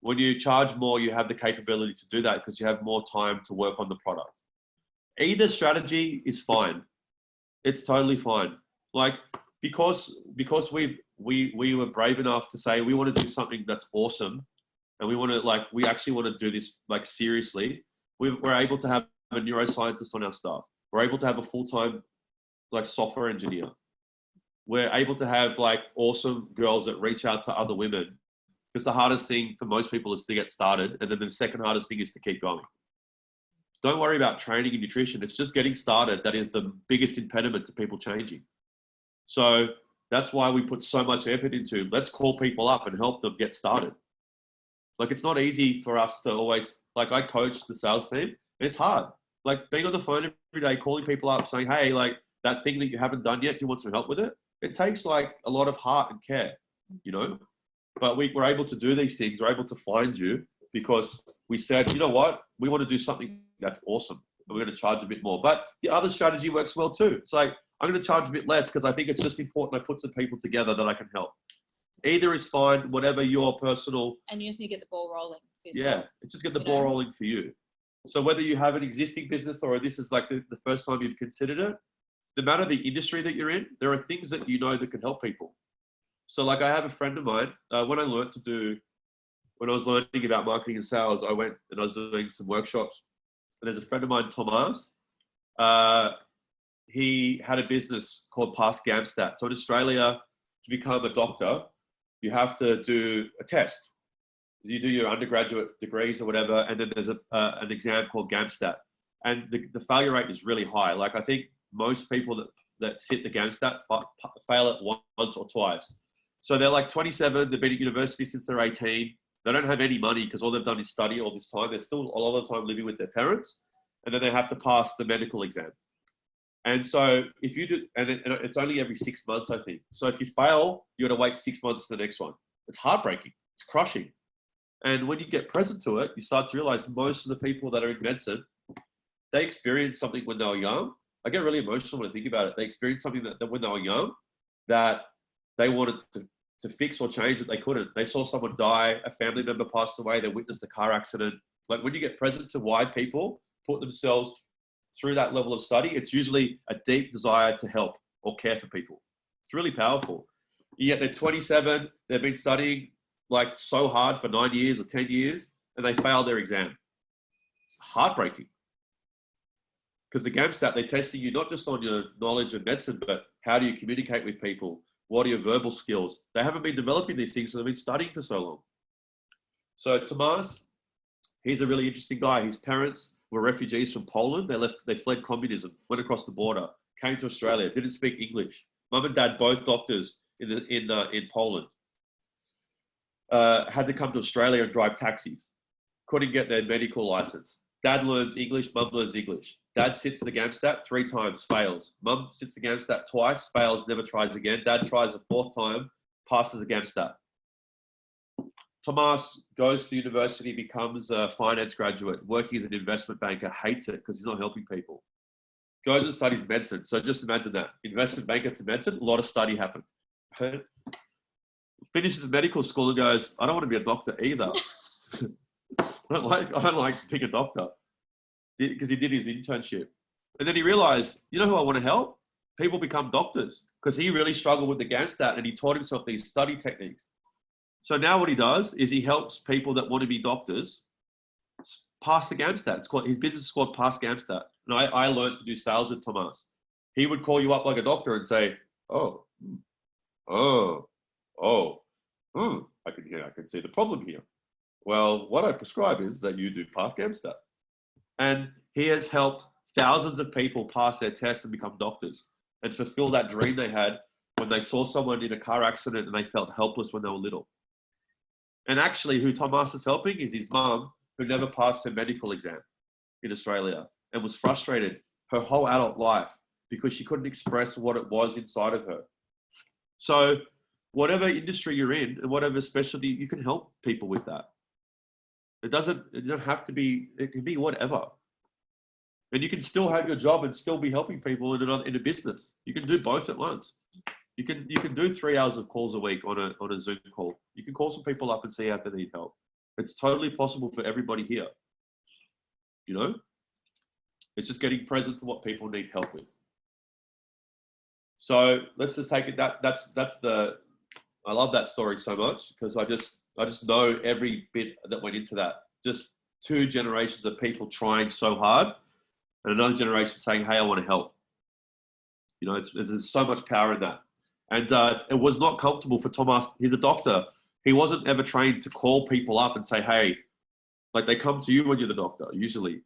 When you charge more, you have the capability to do that because you have more time to work on the product. Either strategy is fine. It's totally fine. Like, because we were brave enough to say we want to do something that's awesome, and we actually want to do this like seriously. We're able to have a neuroscientist on our staff. We're able to have a full-time like software engineer. We're able to have like awesome girls that reach out to other women, because the hardest thing for most people is to get started, and then the second hardest thing is to keep going. Don't worry about training and nutrition. It's just getting started that is the biggest impediment to people changing. So that's why we put so much effort into, let's call people up and help them get started. Like, it's not easy for us to always, like, I coach the sales team. It's hard. Like, being on the phone every day, calling people up saying, hey, like that thing that you haven't done yet, do you want some help with it? It takes like a lot of heart and care, you know? But we're able to do these things. We're able to find you because we said, you know what? We want to do something that's awesome. And we're going to charge a bit more. But the other strategy works well too. It's like, I'm going to charge a bit less because I think it's just important I put some people together that I can help. Either is fine, whatever your personal. And you just need to get the ball rolling. Yeah, it's just get the ball rolling for you. So whether you have an existing business or this is like the first time you've considered it, no matter the industry that you're in, there are things that you know that can help people. So like I have a friend of mine, when I was learning about marketing and sales, I went and I was doing some workshops. And there's a friend of mine, Thomas, he had a business called Pass GAMSTAT. So in Australia, to become a doctor, you have to do a test. You do your undergraduate degrees or whatever, and then there's an exam called GAMSTAT. And the failure rate is really high. Like I think most people that sit the GAMSTAT fail it once or twice. So they're like 27, they've been at university since they're 18. They don't have any money because all they've done is study all this time. They're still a lot of the time living with their parents, and then they have to pass the medical exam. And so if you do, and it's only every 6 months, I think. So if you fail, you got to wait 6 months to the next one. It's heartbreaking. It's crushing. And when you get present to it, you start to realize most of the people that are in medicine, they experienced something when they were young. I get really emotional when I think about it. They experienced something that when they were young that they wanted to fix or change that they couldn't. They saw someone die, a family member passed away, they witnessed a car accident. Like when you get present to why people put themselves through that level of study, it's usually a deep desire to help or care for people. It's really powerful. Yet they're 27, they've been studying like so hard for 9 years or 10 years, and they fail their exam. It's heartbreaking. Because the GAMSTAT, they're testing you not just on your knowledge of medicine, but how do you communicate with people? What are your verbal skills? They haven't been developing these things, so they've been studying for so long. So Tomas, he's a really interesting guy. His parents were refugees from Poland. They fled communism, went across the border, came to Australia, didn't speak English. Mum and dad, both doctors in Poland, had to come to Australia and drive taxis. Couldn't get their medical license. Dad learns English, mum learns English. Dad sits the GAMSTAT 3 times, fails. Mum sits the GAMSTAT twice, fails, never tries again. Dad tries a 4th time, passes the GAMSTAT. Tomas goes to university, becomes a finance graduate, working as an investment banker, hates it because he's not helping people. Goes and studies medicine. So just imagine that. Investment banker to medicine, a lot of study happened. Finishes medical school and goes, I don't want to be a doctor either. I don't like being a doctor, because he did his internship. And then he realized, you know who I want to help? People become doctors, because he really struggled with the GAMSTAT and he taught himself these study techniques. So now what he does is he helps people that want to be doctors pass the GAMSTAT. His business is called Pass GAMSTAT. And I learned to do sales with Tomas. He would call you up like a doctor and say, I can see the problem here. Well, what I prescribe is that you do Pass GAMSTAT. And he has helped thousands of people pass their tests and become doctors and fulfill that dream they had when they saw someone in a car accident and they felt helpless when they were little. And actually, who Tomas is helping is his mum, who never passed her medical exam in Australia and was frustrated her whole adult life because she couldn't express what it was inside of her. So whatever industry you're in and whatever specialty, you can help people with that. It don't have to be, it can be whatever. And you can still have your job and still be helping people in a business. You can do both at once. You can do 3 hours of calls a week on a Zoom call. You can call some people up and see if they need help. It's totally possible for everybody here. You know? It's just getting present to what people need help with. So let's just take it I love that story so much because I just know every bit that went into that. Just 2 generations of people trying so hard and another generation saying, hey, I want to help. You know, there's so much power in that. And it was not comfortable for Tomas. He's a doctor. He wasn't ever trained to call people up and say, hey, like they come to you when you're the doctor, usually.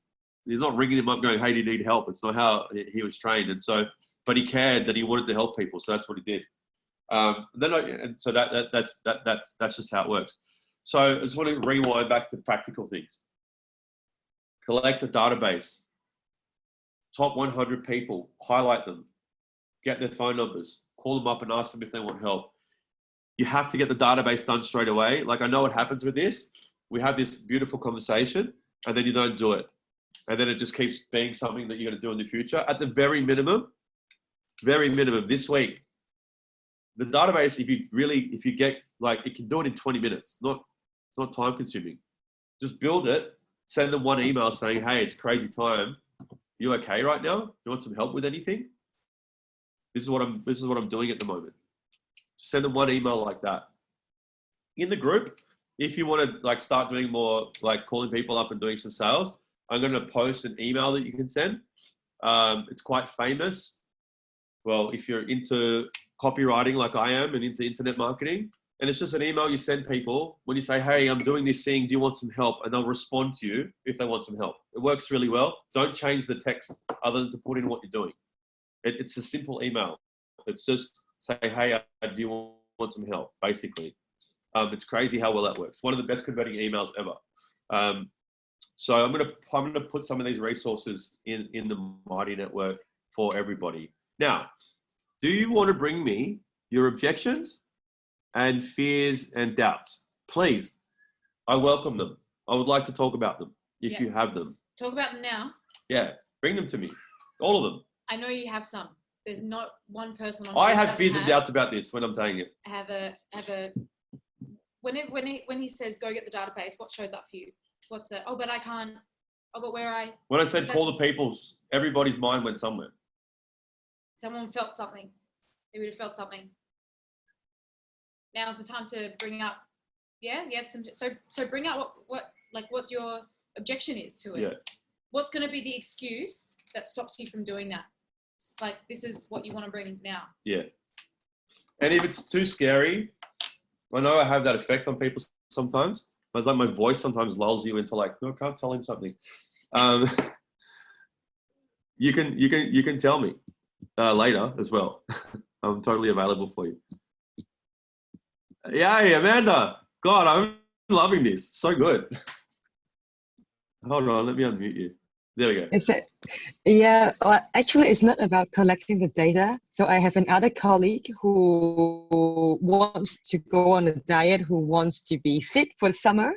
He's not ringing them up going, hey, do you need help? It's not how he was trained. And so, but he cared that he wanted to help people. So that's what he did. So that's just how it works. So I just want to rewind back to practical things. Collect a database, top 100 people, highlight them, get their phone numbers, call them up and ask them if they want help. You have to get the database done straight away. Like I know what happens with this. We have this beautiful conversation and then you don't do it. And then it just keeps being something that you're going to do in the future. At the very minimum, this week, the database, if you get, like, it can do it in 20 minutes. It's not time consuming. Just build it, send them one email saying, hey, it's crazy time. You okay right now? You want some help with anything? This is what I'm doing at the moment. Send them one email like that. In the group, if you want to like start doing more, like calling people up and doing some sales, I'm going to post an email that you can send. It's quite famous. Well, if you're into copywriting like I am and into internet marketing, and it's just an email you send people when you say, hey, I'm doing this thing, do you want some help? And they'll respond to you if they want some help. It works really well. Don't change the text other than to put in what you're doing. It's a simple email. It's just say, hey, do you want want some help, basically. It's crazy how well that works. One of the best converting emails ever. So I'm gonna put some of these resources in the Mighty Network for everybody. Now, do you want to bring me your objections and fears and doubts? Please, I welcome them. I would like to talk about them if Yeah. you have them. Talk about them now. Yeah, bring them to me, all of them. I know you have some. There's not one person on. I here have that fears doesn't and doubts about this when I'm saying it. Have a. When he says go get the database, what shows up for you? What's the? Oh, but I can't. Oh, but where I. When I said call the peoples, everybody's mind went somewhere. Someone felt something. They would have felt something. Now's the time to bring up. Yeah. So bring out what your objection is to it. Yeah. What's going to be the excuse that stops you from doing that? Like, this is what you want to bring now. Yeah. And if it's too scary, I know I have that effect on people sometimes, but like my voice sometimes lulls you into like, no, I can't tell him something. You can tell me later as well. I'm totally available for you. Yeah, Amanda. God, I'm loving this. So good. Hold on, let me unmute you. There we go. Yeah, well, actually, it's not about collecting the data. So I have another colleague who wants to go on a diet, who wants to be fit for summer.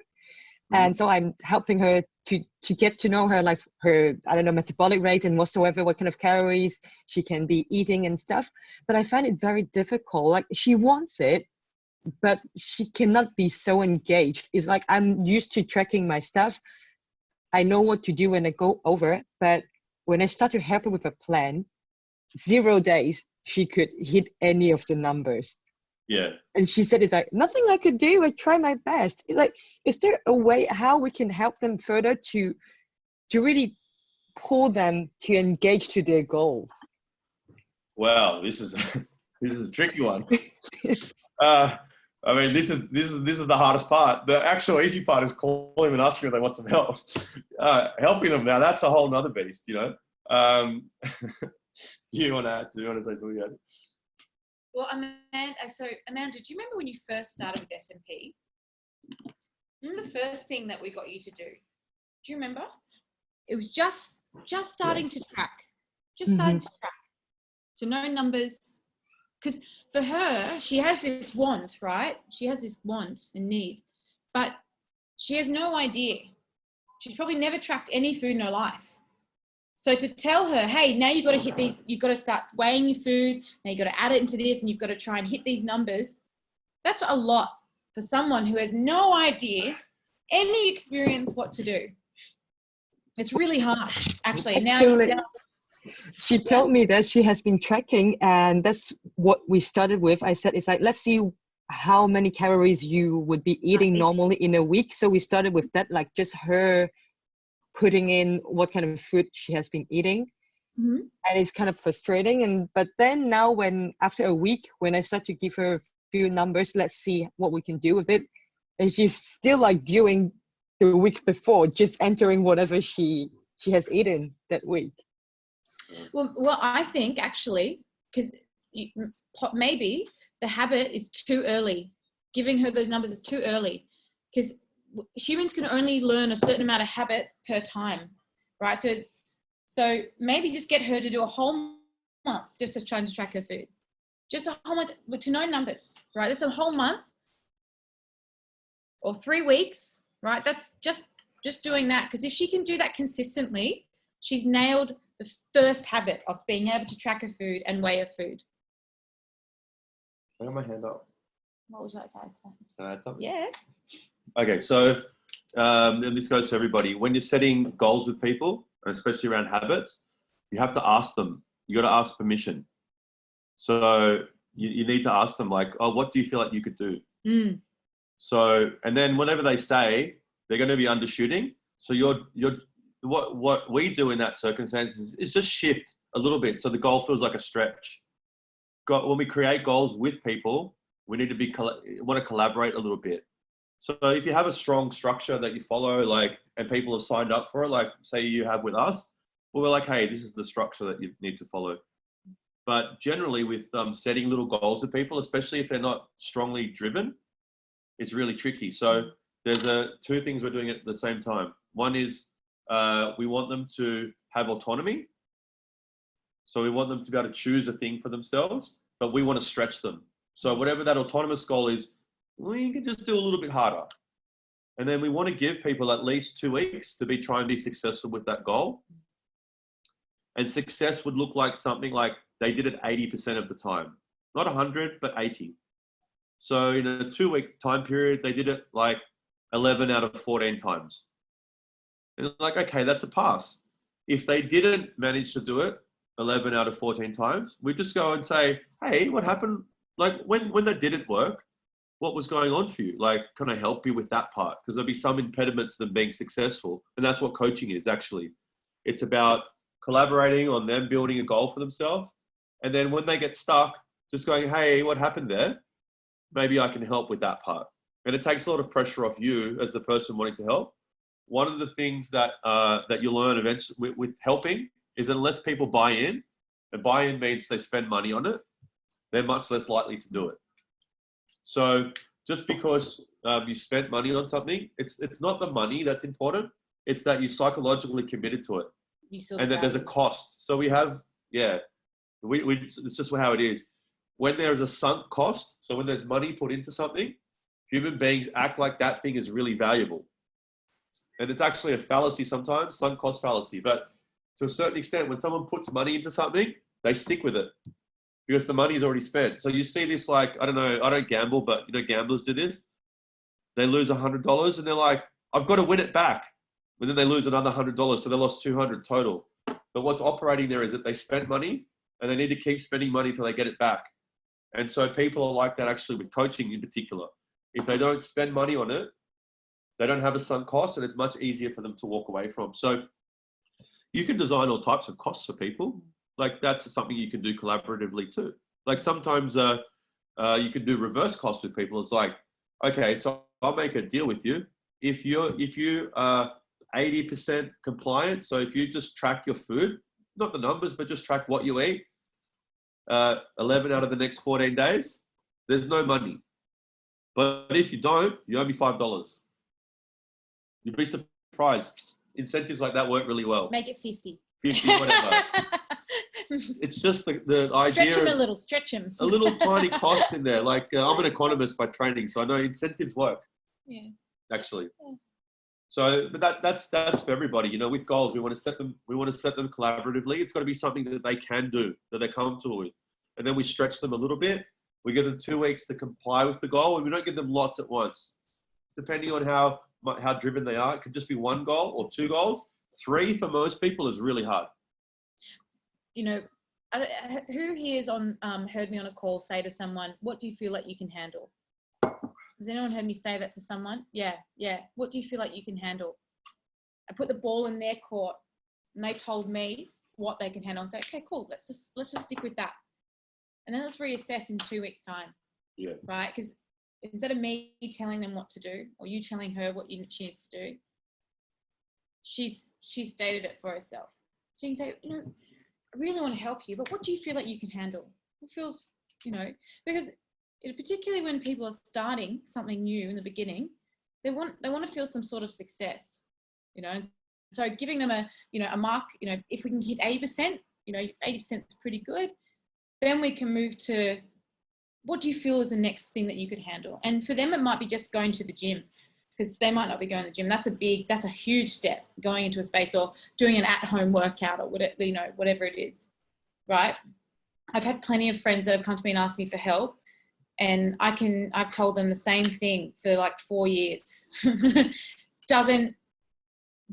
And so I'm helping her to get to know her, like her, I don't know, metabolic rate and whatsoever, what kind of calories she can be eating and stuff. But I find it very difficult. Like, she wants it, but she cannot be so engaged. It's like, I'm used to tracking my stuff. I know what to do when I go over, but when I start to help her with a plan, 0 days, she could hit any of the numbers. Yeah. And she said, it's like, nothing I could do. I try my best. It's like, is there a way how we can help them further to really pull them to engage to their goals? Wow, this is a tricky one. I mean, this is the hardest part. The actual easy part is calling them and asking if they want some help. Helping them now, that's a whole nother beast, you know. You want to say something? Well, Amanda, do you remember when you first started with SMP? Remember the first thing that we got you to do? Do you remember? It was just starting to track. Starting to track. To know numbers. Because for her, she has this want, right? She has this want and need, but she has no idea. She's probably never tracked any food in her life. So to tell her, hey, now you've got to hit these, you've got to start weighing your food, now you've got to add it into this, and you've got to try and hit these numbers, that's a lot for someone who has no idea, any experience what to do. It's really hard, actually. Actually, she told me that she has been tracking, and that's what we started with. I said, it's like, let's see how many calories you would be eating normally in a week. So we started with that, like just her putting in what kind of food she has been eating. And it's kind of frustrating. But then now after a week, when I start to give her a few numbers, let's see what we can do with it. And she's still like doing the week before, just entering whatever she has eaten that week. Well, I think actually, because maybe the habit is too early. Giving her those numbers is too early, because humans can only learn a certain amount of habits per time, right? So maybe just get her to do a whole month just to trying to track her food. Just a whole month to know numbers, right? That's a whole month or 3 weeks, right? That's just doing that, because if she can do that consistently, she's nailed the first habit of being able to track her food and weigh her food. I got my hand up. What was that? Can I add something? Yeah. Okay, so and this goes to everybody. When you're setting goals with people, especially around habits, you have to ask them. You got to ask permission. So you need to ask them, like, oh, what do you feel like you could do? So, and then whenever they say, they're going to be undershooting. So what we do in that circumstance is just shift a little bit, so the goal feels like a stretch. When we create goals with people, we need to want to collaborate a little bit. So if you have a strong structure that you follow, like, and people have signed up for it, like say you have with us, well, we're like, hey, this is the structure that you need to follow. But generally with setting little goals for people, especially if they're not strongly driven, it's really tricky. So there's two things we're doing at the same time. One is we want them to have autonomy. So we want them to be able to choose a thing for themselves, but we want to stretch them. So whatever that autonomous goal is, we can just do a little bit harder. And then we want to give people at least 2 weeks to try and be successful with that goal. And success would look like something like they did it 80% of the time, not 100, but 80. So in a 2-week time period, they did it like 11 out of 14 times. And it's like, okay, that's a pass. If they didn't manage to do it 11 out of 14 times, we just go and say, hey, what happened? Like when that didn't work, what was going on for you? Like, can I help you with that part? Because there'll be some impediment to them being successful. And that's what coaching is actually. It's about collaborating on them building a goal for themselves. And then when they get stuck, just going, hey, what happened there? Maybe I can help with that part. And it takes a lot of pressure off you as the person wanting to help. One of the things that you learn eventually with helping is unless people buy in, and buy in means they spend money on it, they're much less likely to do it. So just because you spent money on something, it's not the money that's important. It's that you psychologically committed to it, and that there's a cost. So we have, it's just how it is. When there is a sunk cost, so when there's money put into something, human beings act like that thing is really valuable. And it's actually a fallacy sometimes, sunk cost fallacy. But to a certain extent, when someone puts money into something, they stick with it because the money is already spent. So you see this, like, I don't know, I don't gamble, but you know, gamblers do this. They lose $100 and they're like, I've got to win it back. And then they lose another $100. So they lost 200 total. But what's operating there is that they spent money and they need to keep spending money till they get it back. And so people are like that actually with coaching in particular. If they don't spend money on it, they don't have a sunk cost, and it's much easier for them to walk away from. So you can design all types of costs for people. Like that's something you can do collaboratively too. Like sometimes you can do reverse costs with people. It's like, okay, so I'll make a deal with you. If you are 80% compliant, so if you just track your food, not the numbers, but just track what you eat, 11 out of the next 14 days, there's no money. But if you don't, you owe me $5. You'd be surprised. Incentives like that work really well. Make it 50. 50, whatever. It's just the idea. Stretch him a little, stretch him. A little tiny cost in there. Like I'm an economist by training, so I know incentives work. Yeah. Actually. Yeah. So, but that's for everybody. You know, with goals, we want to set them collaboratively. It's got to be something that they can do, that they're comfortable with, and then we stretch them a little bit. We give them 2 weeks to comply with the goal, and we don't give them lots at once, depending on how driven they are. It could just be 1 goal or 2 goals. 3 for most people is really hard. You know, who here's on heard me on a call say to someone, what do you feel like you can handle? Has anyone heard me say that to someone? Yeah. What do you feel like you can handle? I put the ball in their court and they told me what they can handle. I say, okay, cool. Let's just stick with that. And then let's reassess in 2 weeks' time. Yeah. Right? Because instead of me telling them what to do or you telling her what she needs to do, she's stated it for herself. So you can say, you know, I really want to help you, but what do you feel like you can handle? What feels, you know, because particularly when people are starting something new in the beginning, they want to feel some sort of success, you know. And so giving them a mark, you know, if we can hit 80%, you know, 80% is pretty good. Then we can move to what do you feel is the next thing that you could handle? And for them, it might be just going to the gym because they might not be going to the gym. That's a huge step, going into a space or doing an at-home workout or whatever, you know, whatever it is, right? I've had plenty of friends that have come to me and asked me for help, and I've told them the same thing for like 4 years.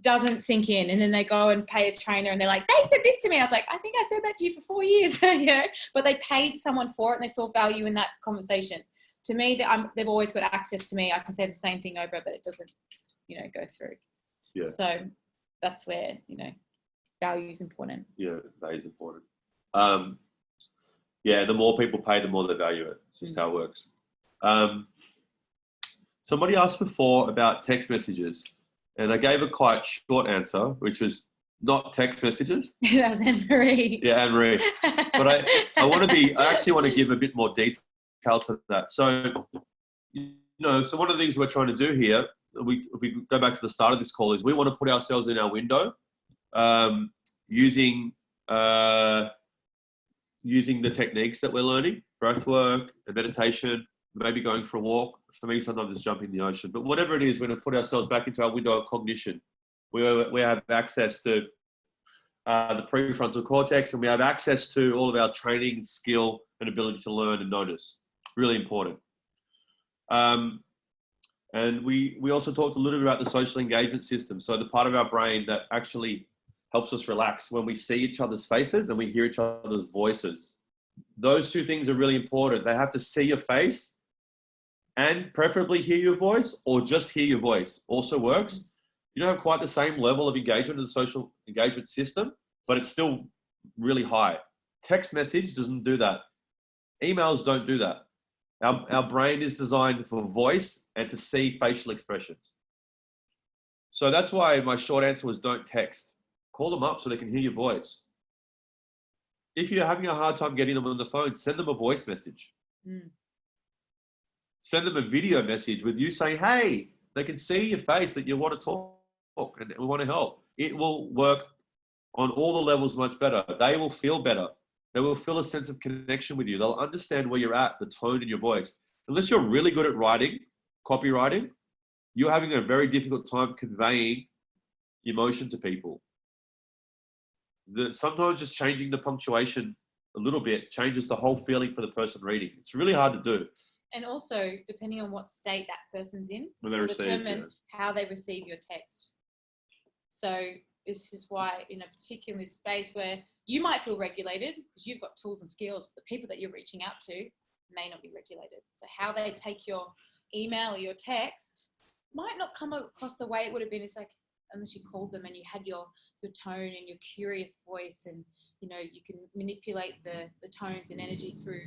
doesn't sink in, and then they go and pay a trainer and they're like, they said this to me. I was like, I think I said that to you for 4 years. You know, but they paid someone for it and they saw value in that conversation. To me, they've always got access to me. I can say the same thing over, but it doesn't, you know, go through. Yeah. So that's where, you know, value is important. Yeah, that is important. Yeah, the more people pay, the more they value it. It's just how it works. Somebody asked before about text messages, and I gave a quite short answer, which was not text messages. That was Anne Marie. Yeah, Anne Marie. But I actually want to give a bit more detail to that. So, so one of the things we're trying to do here, we go back to the start of this call, is we want to put ourselves in our window, using the techniques that we're learning, breath work and meditation, maybe going for a walk. For me, sometimes it's jumping in the ocean, but whatever it is, we're going to put ourselves back into our window of cognition. We have access to the prefrontal cortex, and we have access to all of our training, skill, and ability to learn and notice. Really important. And we also talked a little bit about the social engagement system. So the part of our brain that actually helps us relax when we see each other's faces and we hear each other's voices. Those two things are really important. They have to see your face and preferably hear your voice, or just hear your voice also works. You don't have quite the same level of engagement as a social engagement system, but it's still really high. Text message doesn't do that. Emails don't do that. Our brain is designed for voice and to see facial expressions. So that's why my short answer was don't text. Call them up so they can hear your voice. If you're having a hard time getting them on the phone, send them a voice message. Send them a video message with you saying, hey, they can see your face that you want to talk and we want to help. It will work on all the levels much better. They will feel better. They will feel a sense of connection with you. They'll understand where you're at, the tone in your voice. Unless you're really good at writing, copywriting, you're having a very difficult time conveying emotion to people. Sometimes just changing the punctuation a little bit changes the whole feeling for the person reading. It's really hard to do. And also, depending on what state that person's in, When they will receive, determine how they receive your text. So this is why in a particular space where you might feel regulated because you've got tools and skills, but the people that you're reaching out to may not be regulated. So how they take your email or your text might not come across the way it would have been. It's like, unless you called them and you had your tone and your curious voice, and you can manipulate the tones and energy through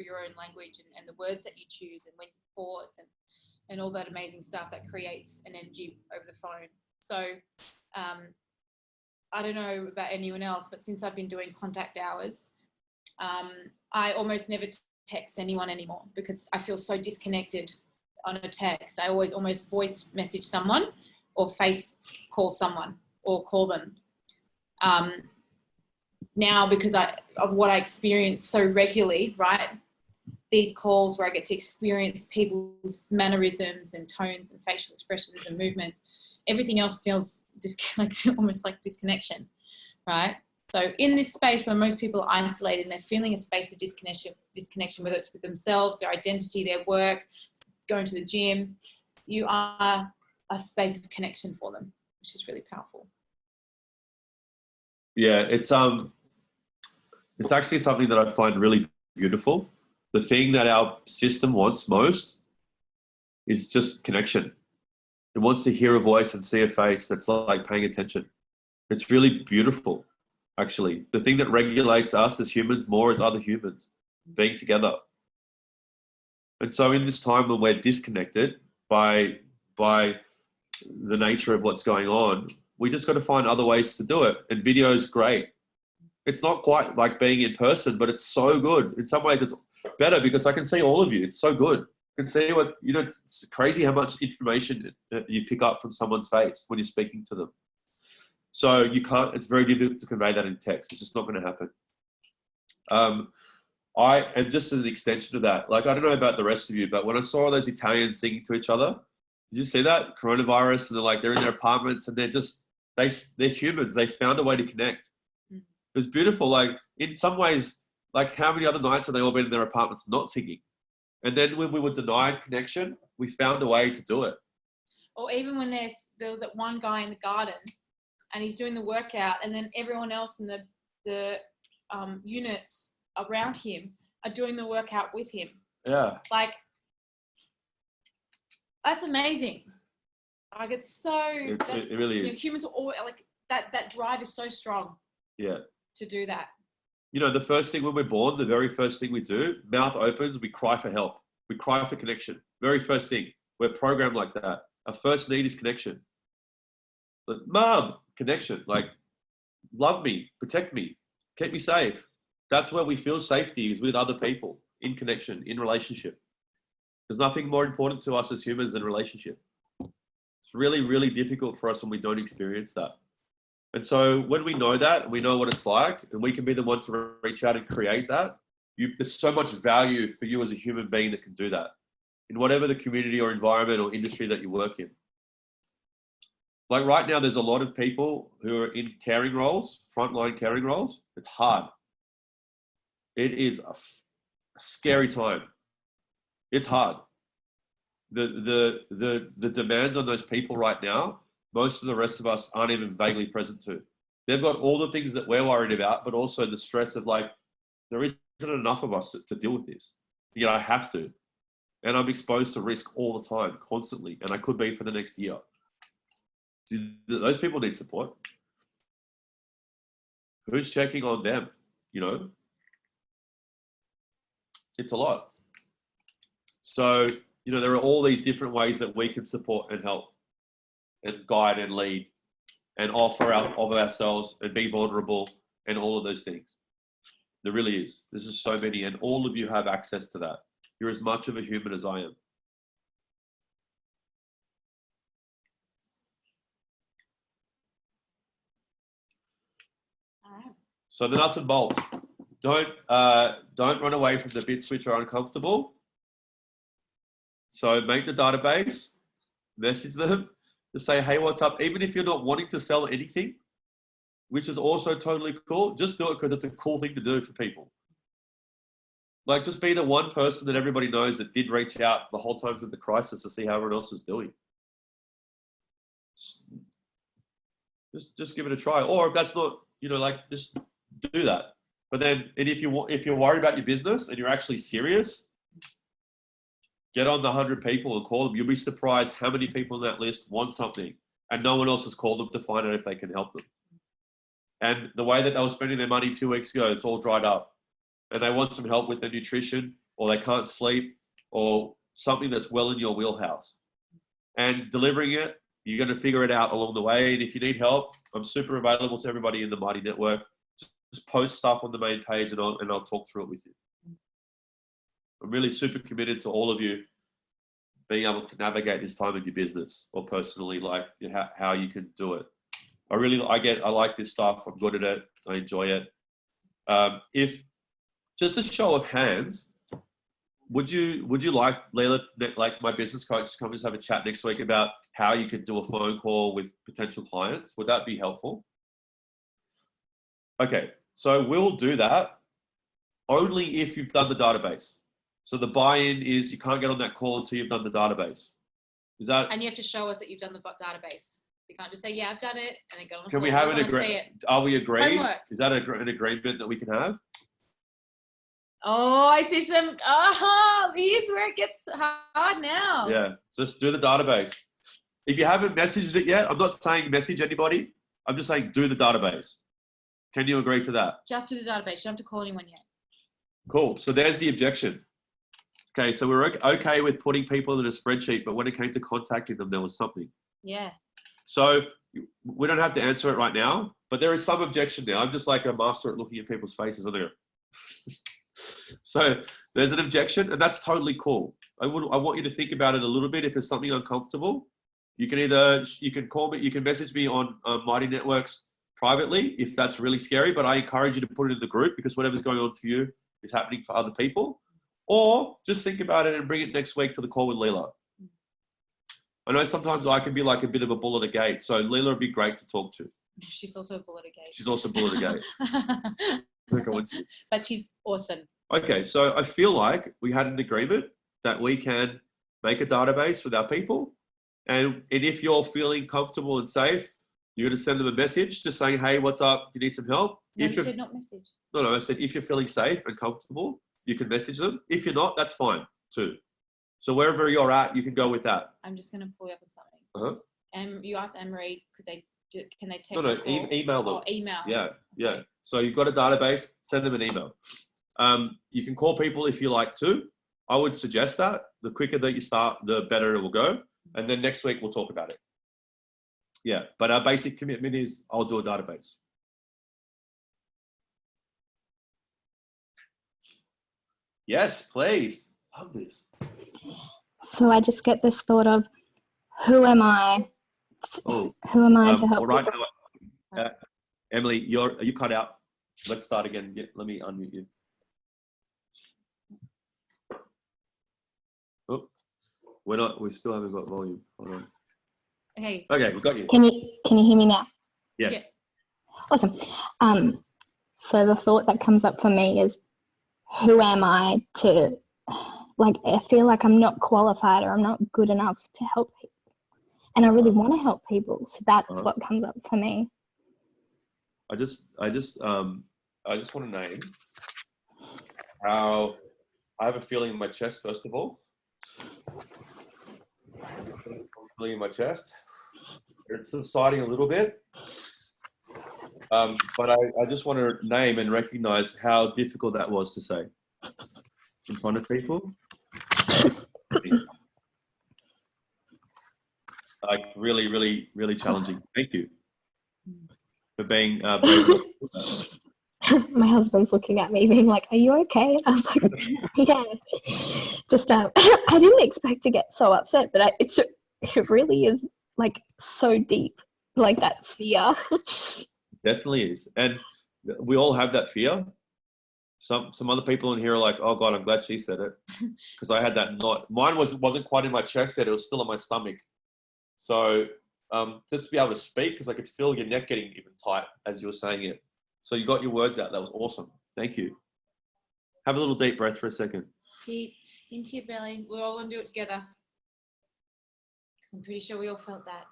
your own language and the words that you choose and when you pause and all that amazing stuff that creates an energy over the phone. So I don't know about anyone else, but since I've been doing contact hours, I almost never text anyone anymore because I feel so disconnected on a text. I always almost voice message someone or face call someone or call them. Now, because of what I experience so regularly, right? These calls where I get to experience people's mannerisms and tones and facial expressions and movement, everything else feels disconnected, almost like disconnection, right? So in this space where most people are isolated and they're feeling a space of disconnection, whether it's with themselves, their identity, their work, going to the gym, you are a space of connection for them, which is really powerful. Yeah, it's actually something that I find really beautiful. The thing that our system wants most is just connection. It wants to hear a voice and see a face that's like paying attention. It's really beautiful, actually. The thing that regulates us as humans more is other humans being together. And so in this time when we're disconnected by the nature of what's going on, we just got to find other ways to do it. And video is great. It's not quite like being in person, but it's so good. In some ways, it's better because I can see all of you. It's so good. I can see what, it's crazy how much information you pick up from someone's face when you're speaking to them. So it's very difficult to convey that in text. It's just not going to happen. And just as an extension of that, like, I don't know about the rest of you, but when I saw all those Italians singing to each other, did you see that? Coronavirus, and they're in their apartments and they're humans. They found a way to connect. It was beautiful. Like, in some ways, like, how many other nights have they all been in their apartments not singing? And then when we were denied connection, we found a way to do it. Or even when there was that one guy in the garden and he's doing the workout, and then everyone else in the units around him are doing the workout with him. Yeah. Like, that's amazing. Like, it's so. It really is. Humans are all like that drive is so strong. Yeah. To do that. The first thing when we're born, the very first thing we do, mouth opens, we cry for help. We cry for connection. Very first thing. We're programmed like that. Our first need is connection. But, Mom, connection. Like, love me, protect me, keep me safe. That's where we feel safety, is with other people, in connection, in relationship. There's nothing more important to us as humans than relationship. It's really, really difficult for us when we don't experience that. And so when we know that, and we know what it's like, and we can be the one to reach out and create that, there's so much value for you as a human being that can do that in whatever the community or environment or industry that you work in. Like right now, there's a lot of people who are in caring roles, frontline caring roles. It's hard. It is a scary time. It's hard. The demands on those people right now, most of the rest of us aren't even vaguely present to. They've got all the things that we're worried about, but also the stress of like, there isn't enough of us to deal with this. Yet I have to. And I'm exposed to risk all the time, constantly. And I could be for the next year. Those people need support. Who's checking on them? You know, it's a lot. So, you know, there are all these different ways that we can support and help and guide and lead and offer of ourselves and be vulnerable and all of those things. There really is. There's just so many, and all of you have access to that. You're as much of a human as I am. All right. So the nuts and bolts. Don't run away from the bits which are uncomfortable. So make the database, message them, just say, hey, what's up? Even if you're not wanting to sell anything, which is also totally cool, just do it because it's a cool thing to do for people. Like, just be the one person that everybody knows that did reach out the whole time through the crisis to see how everyone else was doing. Just give it a try. Or if that's not, you know, like, just do that. But then, and if you're worried about your business and you're actually serious, get on the 100 people and call them. You'll be surprised how many people on that list want something and no one else has called them to find out if they can help them. And the way that they were spending their money 2 weeks ago, it's all dried up. And they want some help with their nutrition, or they can't sleep, or something that's well in your wheelhouse. And delivering it, you're going to figure it out along the way. And if you need help, I'm super available to everybody in the Mighty Network. Just post stuff on the main page and I'll talk through it with you. I'm really super committed to all of you being able to navigate this time of your business, or personally, like how you can do it. I like this stuff. I'm good at it. I enjoy it. If just a show of hands, would you like Leila, like my business coach, to come and have a chat next week about how you could do a phone call with potential clients? Would that be helpful? Okay, so we'll do that only if you've done the database. So the buy-in is you can't get on that call until you've done the database. Is that? And you have to show us that you've done the database. You can't just say, yeah, I've done it, and then go on. Can we have an agreement? Are we agreed? Homework. Is that an agreement that we can have? Oh, I see some. Oh, here's where it gets hard now. Yeah, just do the database. If you haven't messaged it yet, I'm not saying message anybody. I'm just saying do the database. Can you agree to that? Just do the database. You don't have to call anyone yet. Cool. So there's the objection. Okay, so we're okay with putting people in a spreadsheet, but when it came to contacting them, there was something. Yeah. So we don't have to answer it right now, but there is some objection there. I'm just like a master at looking at people's faces. So there's an objection, and that's totally cool. I want you to think about it a little bit. If there's something uncomfortable, you can call me, you can message me on Mighty Networks privately if that's really scary, but I encourage you to put it in the group, because whatever's going on for you is happening for other people. Or just think about it and bring it next week to the call with Leila. I know sometimes I can be like a bit of a bull at a gate, so Leila would be great to talk to. She's also a bull at a gate. She's also a bull at a gate. No coincidence. But she's awesome. Okay, so I feel like we had an agreement that we can make a database with our people. And if you're feeling comfortable and safe, you're going to send them a message just saying, hey, what's up? Do you need some help? No, you said not message. No, I said if you're feeling safe and comfortable, you can message them. If you're not, that's fine too. So wherever you're at, you can go with that. I'm just going to pull you up on something. You asked Anne-Marie, can they text? No, email them. Oh, email. Yeah, yeah. So you've got a database, send them an email. You can call people if you like to. I would suggest that. The quicker that you start, the better it will go. And then next week we'll talk about it. Yeah, but our basic commitment is I'll do a database. Yes, please. Love this. So I just get this thought of, who am I? Oh, Who am I to help all right. people? Emily, you cut out. Let's start again. Let me unmute you. Oh, we still haven't got volume. Hold on. Okay. Okay, we got you. Can you hear me now? Yes. Yeah. Awesome. So the thought that comes up for me is, who am I to, like, I feel like I'm not qualified or I'm not good enough to help people. And I really want to help people. So that's what comes up for me. I just want to name how I have a feeling in my chest, first of all. Feeling in my chest. It's subsiding a little bit. But I just want to name and recognize how difficult that was to say in front of people. Like really, really, really challenging. Thank you for being brave enough to do that. My husband's looking at me being like, are you okay? I was like, yeah. Just, I didn't expect to get so upset, but it really is like so deep, like that fear. Definitely is. And we all have that fear. Some other people in here are like, oh God, I'm glad she said it. Because I had that knot. Mine wasn't quite in my chest yet, it was still in my stomach. So just to be able to speak, because I could feel your neck getting even tight as you were saying it. So you got your words out. That was awesome. Thank you. Have a little deep breath for a second. Deep into your belly. We're all going to do it together. Because I'm pretty sure we all felt that.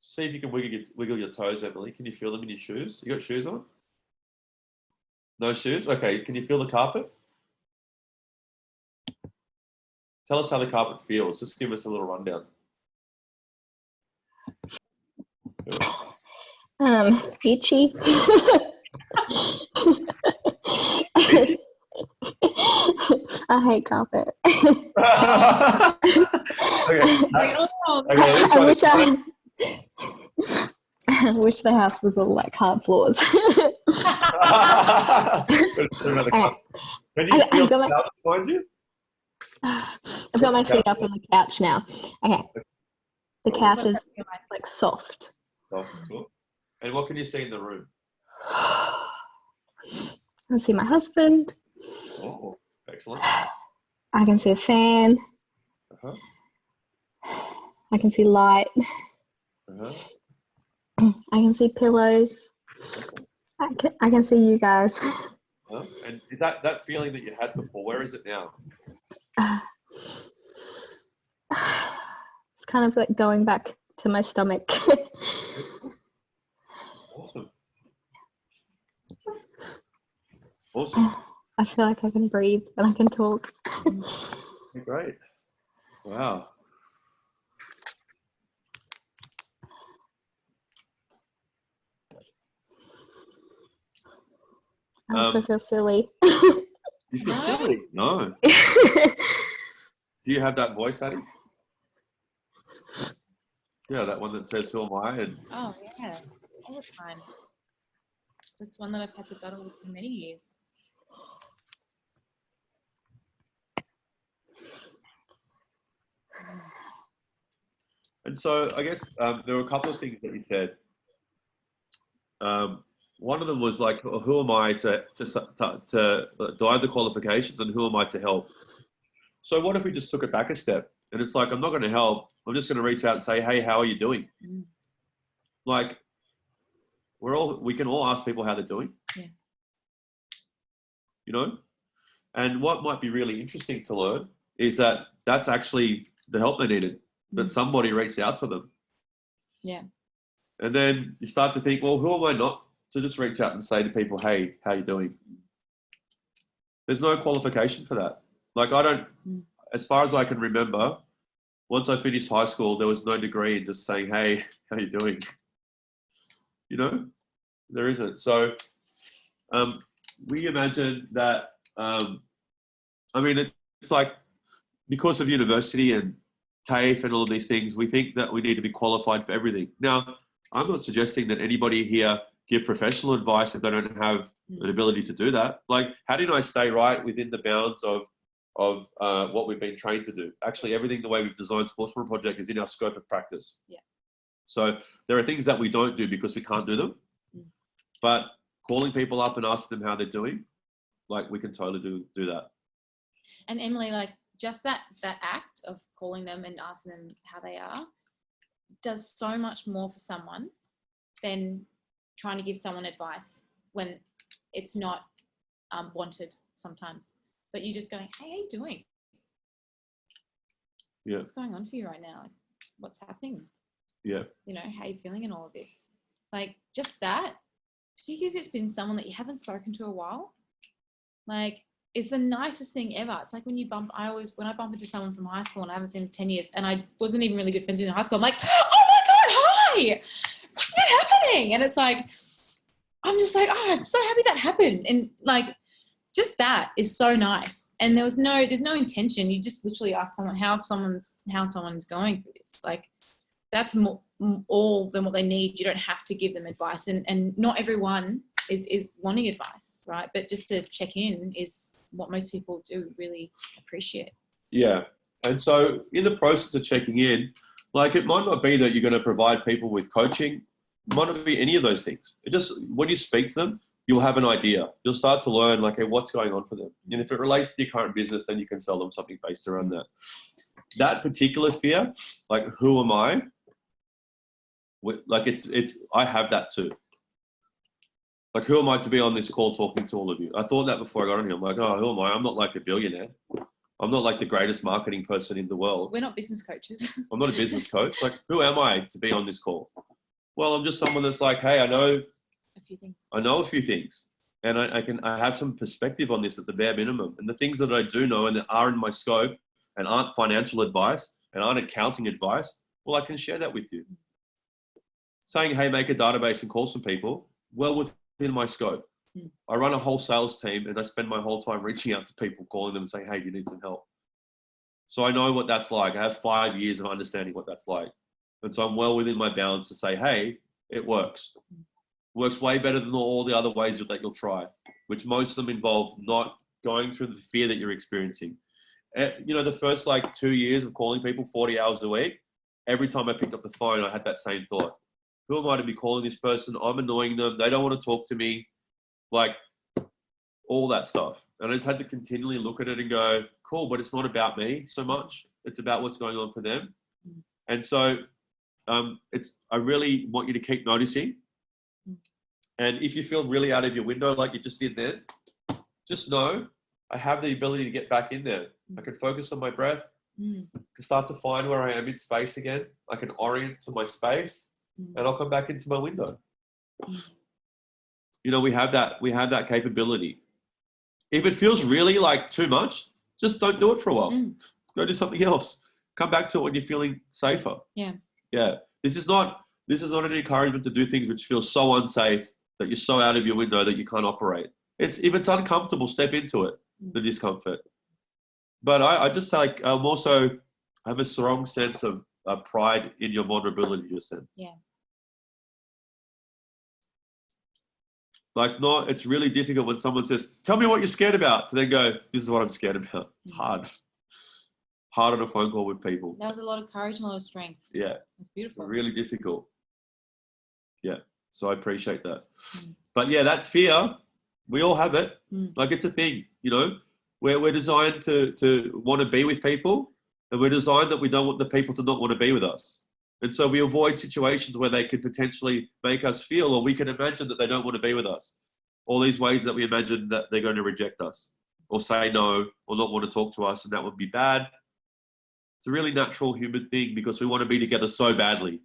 See if you can wiggle your toes, Emily. Can you feel them in your shoes? You got shoes on? No shoes? Okay. Can you feel the carpet? Tell us how the carpet feels. Just give us a little rundown. Itchy. I hate carpet. I wish the house was all like hard floors. Can you feel the couch behind you? I've got my feet up on the couch now. Okay. The couch is like soft. Oh, cool. And what can you see in the room? I see my husband. Oh, excellent. I can see a fan. Uh-huh. I can see light. Uh-huh. I can see pillows. I can see you guys. Uh-huh. And is that feeling that you had before, where is it now? It's kind of like going back to my stomach. Awesome. Awesome. I feel like I can breathe and I can talk. Great. Wow. I also feel silly. You feel silly? No. Do you have that voice, Addie? Yeah, that one that says, who am I? And Oh, yeah. All the time. That's one that I've had to battle with for many years. And so I guess there were a couple of things that you said. One of them was like, who am I to do I have the qualifications and who am I to help? So what if we just took it back a step and it's like, I'm not going to help. I'm just going to reach out and say, hey, how are you doing? Mm. Like we can all ask people how they're doing. Yeah. You know? And what might be really interesting to learn is that that's actually the help they needed, that somebody reached out to them. Yeah. And then you start to think, well, who am I not to just reach out and say to people, hey, how you doing? There's no qualification for that. Like I don't, as far as I can remember, once I finished high school, there was no degree in just saying, hey, how you doing? You know, there isn't. So we imagine that, I mean, it's like, because of university and TAFE and all of these things, we think that we need to be qualified for everything. Now, I'm not suggesting that anybody here give professional advice if they don't have an ability to do that. Like, how did I stay right within the bounds of what we've been trained to do? Actually, everything the way we've designed Sportsman Project is in our scope of practice. Yeah. So there are things that we don't do because we can't do them. But calling people up and asking them how they're doing, like, we can totally do that. And Emily, like, just that act of calling them and asking them how they are does so much more for someone than trying to give someone advice when it's not wanted sometimes. But you just going, hey, how you doing? Yeah. What's going on for you right now? Like, what's happening? Yeah. You know, how you feeling in all of this? Like, just that, particularly if it's been someone that you haven't spoken to a while, like, it's the nicest thing ever. It's like when you when I bump into someone from high school and I haven't seen in 10 years and I wasn't even really good friends with in high school, I'm like, oh my God, hi, what's been happening? And it's like, I'm just like, oh, I'm so happy that happened. And like, just that is so nice. And there's no intention. You just literally ask someone how someone's going through this. Like, that's all than what they need. You don't have to give them advice. And not everyone is wanting advice, right? But just to check in is what most people do really appreciate. Yeah. And so in the process of checking in, like, it might not be that you're going to provide people with coaching. It might not be any of those things. It just, when you speak to them, you'll have an idea. You'll start to learn, like, hey, what's going on for them? And if it relates to your current business, then you can sell them something based around that. That particular fear, like, who am I? Like, I have that too. Like, who am I to be on this call talking to all of you? I thought that before I got on here. I'm like, oh, who am I? I'm not like a billionaire. I'm not like the greatest marketing person in the world. We're not business coaches. I'm not a business coach. Like, who am I to be on this call? Well, I'm just someone that's like, hey, I know a few things. And I have some perspective on this at the bare minimum. And the things that I do know and that are in my scope and aren't financial advice and aren't accounting advice, well, I can share that with you. Saying, hey, make a database and call some people, well, within my scope. I run a whole sales team and I spend my whole time reaching out to people, calling them and saying, hey, do you need some help? So I know what that's like. I have 5 years of understanding what that's like. And so I'm well within my bounds to say, hey, it works. It works way better than all the other ways that you'll try, which most of them involve not going through the fear that you're experiencing. You know, the first like 2 years of calling people 40 hours a week, every time I picked up the phone, I had that same thought. Who am I to be calling this person? I'm annoying them. They don't want to talk to me. Like, all that stuff. And I just had to continually look at it and go, cool, but it's not about me so much. It's about what's going on for them. And so I really want you to keep noticing. And if you feel really out of your window, like you just did then, just know I have the ability to get back in there. I can focus on my breath, can start to find where I am in space again. I can orient to my space and I'll come back into my window. You know, we have that capability. If it feels really like too much, just don't do it for a while. Go do something else. Come back to it when you're feeling safer. Yeah. Yeah. This is not an encouragement to do things which feel so unsafe that you're so out of your window that you can't operate. If it's uncomfortable, step into it, the discomfort. But I just like, I have a strong sense of pride in your vulnerability just then. Yeah. Like, it's really difficult when someone says, tell me what you're scared about, to then go, this is what I'm scared about. It's hard on a phone call with people. That was a lot of courage and a lot of strength. Yeah. It's beautiful. Really difficult. Yeah. So I appreciate that. But yeah, that fear, we all have it. Like, it's a thing, you know, where we're designed to want to be with people, and we're designed that we don't want the people to not want to be with us. And so we avoid situations where they could potentially make us feel, or we can imagine that they don't want to be with us. All these ways that we imagine that they're going to reject us or say no or not want to talk to us, and that would be bad. It's a really natural human thing because we want to be together so badly.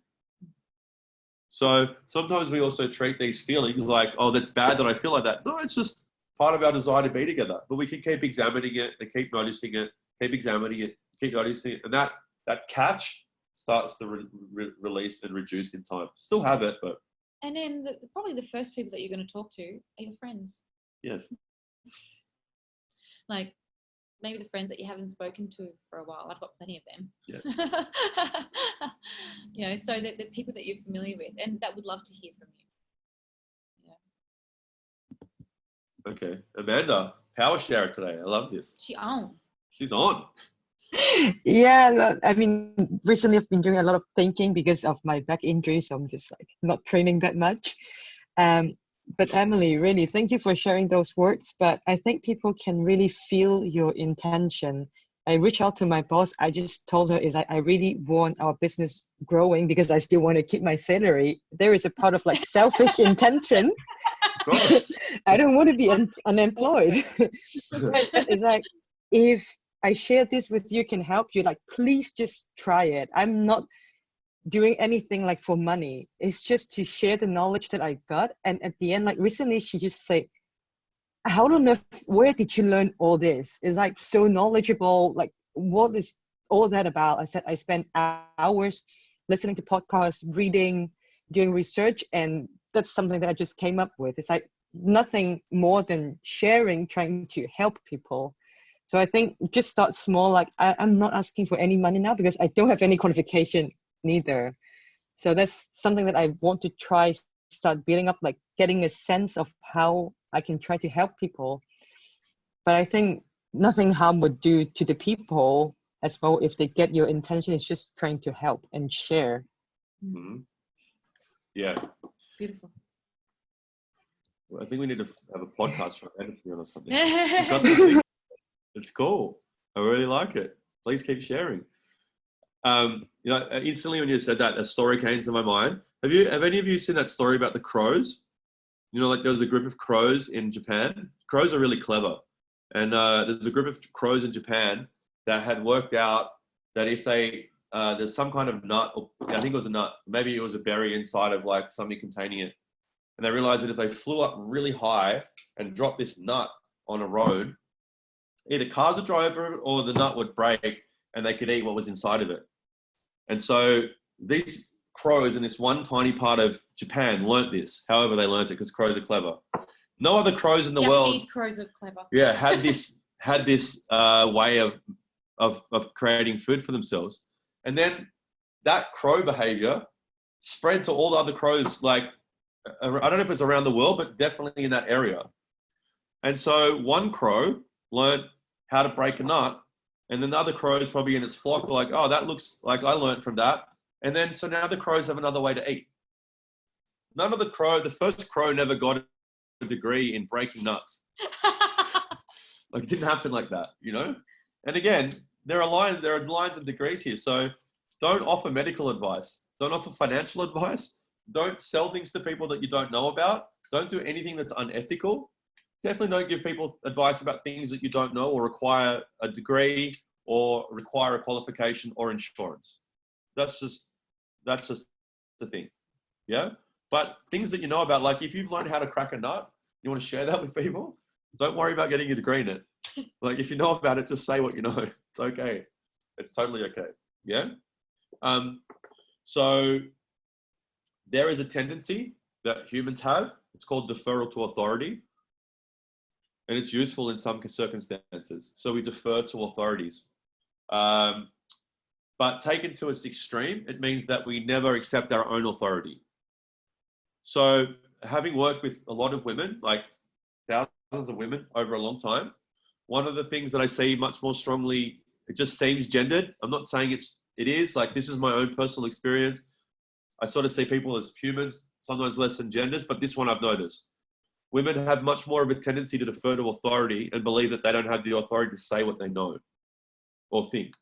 So sometimes we also treat these feelings like, oh, that's bad that I feel like that. No, it's just part of our desire to be together. But we can keep examining it and keep noticing it, keep examining it, keep noticing it. And that that catch starts to release and reduce in time. Still have it, but And then probably the first people that you're going to talk to are your friends. yeah. Like maybe the friends that you haven't spoken to for a while. I've got plenty of them. Yeah. You know, so that the people that you're familiar with and that would love to hear from you. Okay. Amanda, power share today. I love this. She owned. She's on. Yeah, I mean, recently I've been doing a lot of thinking because of my back injury, so I'm just like not training that much. But Emily, really, thank you for sharing those words. But I think people can really feel your intention. I reached out to my boss. I just told her is I really want our business growing because I still want to keep my salary. There is a part of like selfish intention. Of course. I don't want to be unemployed. So it's like, if I share this with you can help you, like, please just try it. I'm not doing anything like for money. It's just to share the knowledge that I got. And at the end, like recently she just said, how on earth, where did you learn all this? It's like so knowledgeable. Like, what is all that about? I said, I spent hours listening to podcasts, reading, doing research. And that's something that I just came up with. It's like nothing more than sharing, trying to help people. So I think just start small. Like I'm not asking for any money now because I don't have any qualification neither. So that's something that I want to try, start building up, like getting a sense of how I can try to help people. But I think nothing harm would do to the people as well if they get your intention is just trying to help and share. Mm-hmm. Yeah. Beautiful. Well, I think we need to have a podcast for editing or something. She's got some things. It's cool. I really like it. Please keep sharing. You know, instantly when you said that, a story came to my mind. Have any of you seen that story about the crows? You know, like there was a group of crows in Japan. Crows are really clever. And there's a group of crows in Japan that had worked out that if they, there's some kind of nut, or I think it was a nut, maybe it was a berry inside of like something containing it. And they realized that if they flew up really high and dropped this nut on a road, either cars would drive over it or the nut would break and they could eat what was inside of it. And so these crows in this one tiny part of Japan learnt this, however they learnt it, because crows are clever. No other crows in the world. Japanese crows are clever. Yeah, had this way of creating food for themselves. And then that crow behavior spread to all the other crows, like, I don't know if it's around the world, but definitely in that area. And so one crow learned how to break a nut, and then the other crows probably in its flock were like, oh, that looks like I learned from that. And then so now the crows have another way to eat. The first crow never got a degree in breaking nuts. Like, it didn't happen like that, you know? And again, there are lines and degrees here. So don't offer medical advice. Don't offer financial advice. Don't sell things to people that you don't know about. Don't do anything that's unethical. Definitely don't give people advice about things that you don't know or require a degree or require a qualification or insurance. That's just the thing. Yeah. But things that you know about, like if you've learned how to crack a nut, you want to share that with people, don't worry about getting a degree in it. Like if you know about it, just say what you know. It's okay. It's totally okay. Yeah. So there is a tendency that humans have. It's called deferral to authority. And it's useful in some circumstances. So we defer to authorities. But taken to its extreme, it means that we never accept our own authority. So having worked with a lot of women, like thousands of women over a long time, one of the things that I see much more strongly, it just seems gendered. I'm not saying it is, like this is my own personal experience. I sort of see people as humans, sometimes less than genders, but this one I've noticed. Women have much more of a tendency to defer to authority and believe that they don't have the authority to say what they know or think.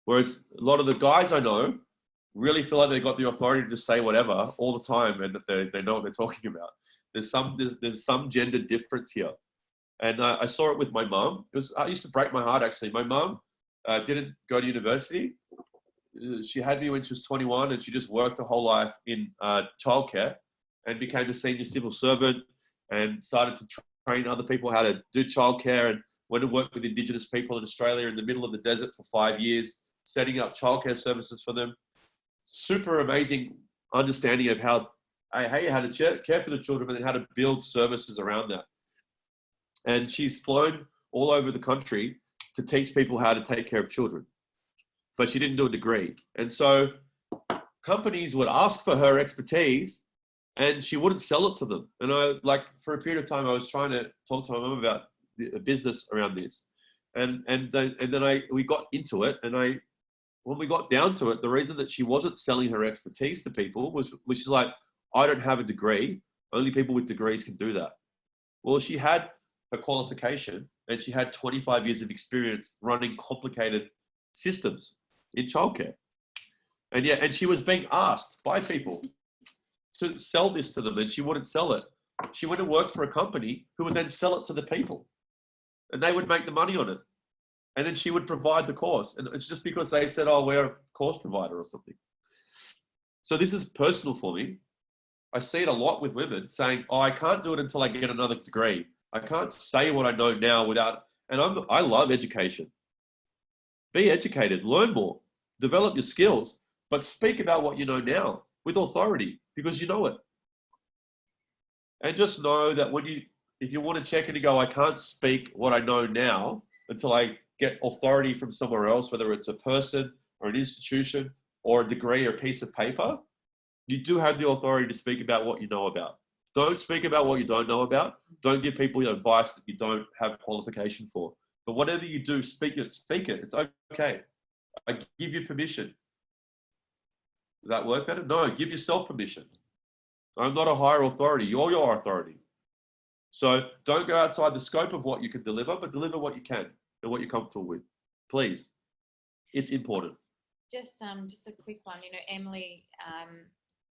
Whereas a lot of the guys I know really feel like they've got the authority to say whatever all the time and that they know what they're talking about. There's some gender difference here. And I saw it with my mum. It used to break my heart, actually. My mum didn't go to university. She had me when she was 21 and she just worked her whole life in childcare and became a senior civil servant and started to train other people how to do childcare and went to work with Indigenous people in Australia in the middle of the desert for 5 years setting up childcare services for them. Super amazing understanding of how to care for the children and how to build services around that. And she's flown all over the country to teach people how to take care of children, but she didn't do a degree. And so companies would ask for her expertise and she wouldn't sell it to them. And for a period of time, I was trying to talk to my mum about a business around this. And then we got into it. And when we got down to it, the reason that she wasn't selling her expertise to people was she's like, I don't have a degree. Only people with degrees can do that. Well, she had her qualification and she had 25 years of experience running complicated systems in childcare. And she was being asked by people to sell this to them and she wouldn't sell it. She went and worked for a company who would then sell it to the people and they would make the money on it. And then she would provide the course. And it's just because they said, oh, we're a course provider or something. So this is personal for me. I see it a lot with women saying, oh, I can't do it until I get another degree. I can't say what I know now without, and I love education. Be educated, learn more, develop your skills, but speak about what you know now with authority because you know it. And just know that if you want to check in and go, I can't speak what I know now until I get authority from somewhere else, whether it's a person or an institution or a degree or a piece of paper, you do have the authority to speak about what you know about. Don't speak about what you don't know about. Don't give people advice that you don't have qualification for. But whatever you do, speak it. It's okay. I give you permission. Does that work better? No, give yourself permission. I'm not a higher authority. You're your authority. So don't go outside the scope of what you can deliver, but deliver what you can and what you're comfortable with. Please. It's important. Just a quick one. Emily,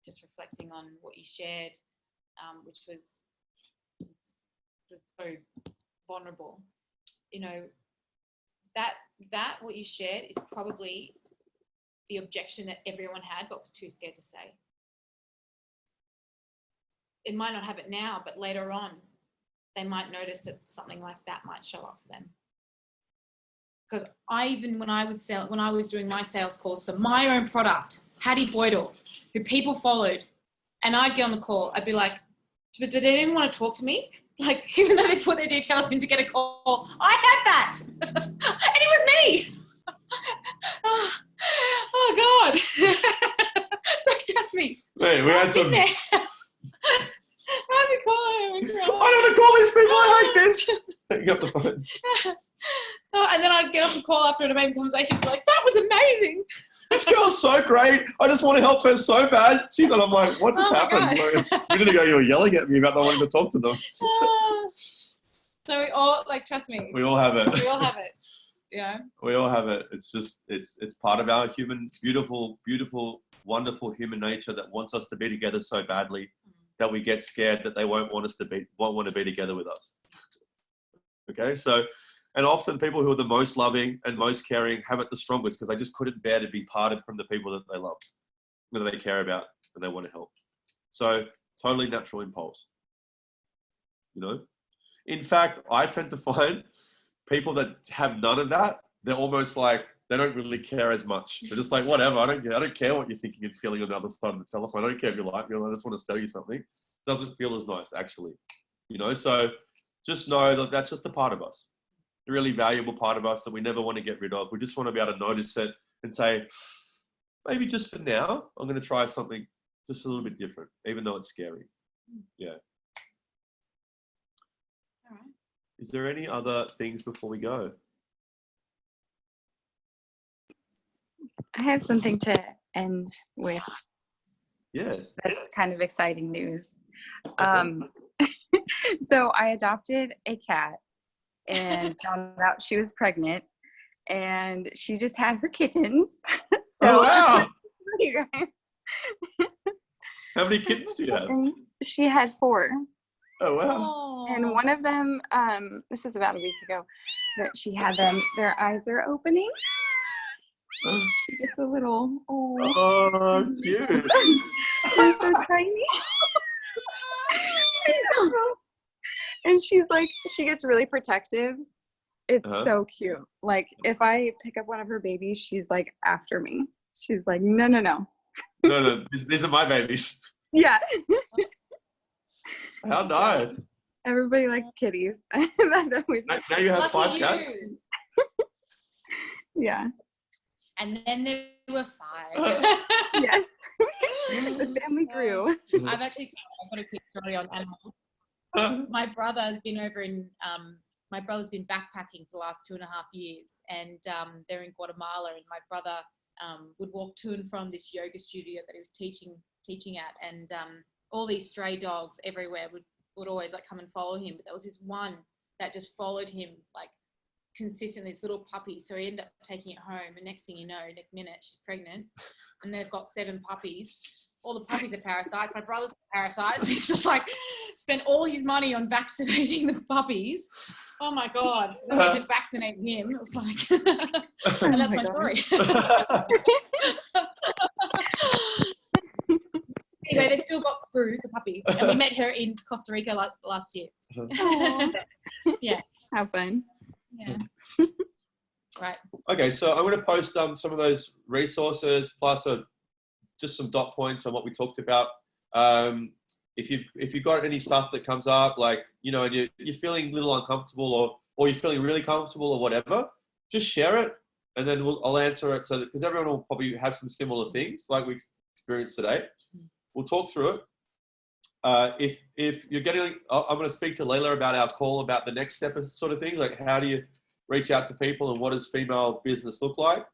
just reflecting on what you shared, which was so vulnerable. That what you shared is probably the objection that everyone had, but was too scared to say. It might not have it now, but later on, they might notice that something like that might show up for them. Because when I was doing my sales calls for my own product, Hattie Boydell, who people followed, and I'd get on the call, I'd be like, but they didn't want to talk to me. Like, even though they put their details in to get a call, I had that. And it was me. Oh God. So trust me. Hey, we had some. I'd be calling. I don't want to call these people. I hate this. Hang up the phone. And then I'd get off the call after an amazing conversation, be like, that was amazing. This girl's so great. I just want to help her so bad. And I'm like, what just happened? Like, a minute ago, you were yelling at me about not wanting to talk to them. So we all, trust me. We all have it. We all have it. Yeah. We all have it. It's just, it's part of our beautiful, wonderful human nature that wants us to be together so badly that we get scared that they won't want to be together with us. Okay. So, and often people who are the most loving and most caring have it the strongest because they just couldn't bear to be parted from the people that they love, that they care about and they want to help. So totally natural impulse, In fact, I tend to find people that have none of that, they're almost like, they don't really care as much. They're just like, whatever, I don't care what you're thinking and feeling on the other side of the telephone. I don't care if you like me, I just want to tell you something. It doesn't feel as nice, actually. So just know that that's just a part of us. A really valuable part of us that we never want to get rid of. We just want to be able to notice it and say, maybe just for now, I'm going to try something just a little bit different, even though it's scary. Yeah. All right. Is there any other things before we go? I have something to end with. Yes. That's kind of exciting news. Okay. So I adopted a cat and found out she was pregnant, and she just had her kittens. So, oh, wow. You guys. How many kittens do you have? And she had 4. Oh, wow. And one of them, this was about a week ago, that she had them, their eyes are opening. She gets a little, oh, cute. They're so tiny. And she's like, she gets really protective. It's Uh-huh. so cute. Like if I pick up one of her babies, she's like after me. She's like, no, no, no. No, these are my babies. Yeah. How nice. Everybody likes kitties. Now you have Lucky 5 cats. you. Yeah. And then there were 5. Yes. The family grew. I've got a quick story on animals. My brother's been my brother's been backpacking for the last 2.5 years, and they're in Guatemala, and my brother would walk to and from this yoga studio that he was teaching at, and all these stray dogs everywhere would always like come and follow him, but there was this one that just followed him like consistently, this little puppy. So he ended up taking it home, and next thing you know, next minute she's pregnant, and they've got 7 puppies. All the puppies are parasites. My brother's parasites. He's just like spent all his money on vaccinating the puppies. Oh my God. We had to vaccinate him. It was like, and that's Oh my my story. Anyway, they still got Prue, the puppy, and we met her in Costa Rica last year. Aw. Yeah. Have fun. Yeah. Right. Okay, so I'm going to post some of those resources plus just some dot points on what we talked about. If you've got any stuff that comes up, like, you know, and you're feeling a little uncomfortable or you're feeling really comfortable or whatever, just share it, and then I'll answer it. So because everyone will probably have some similar things like we experienced today. We'll talk through it. If you're getting, I'm going to speak to Layla about our call about the next step sort of thing, like how do you reach out to people and what does female business look like?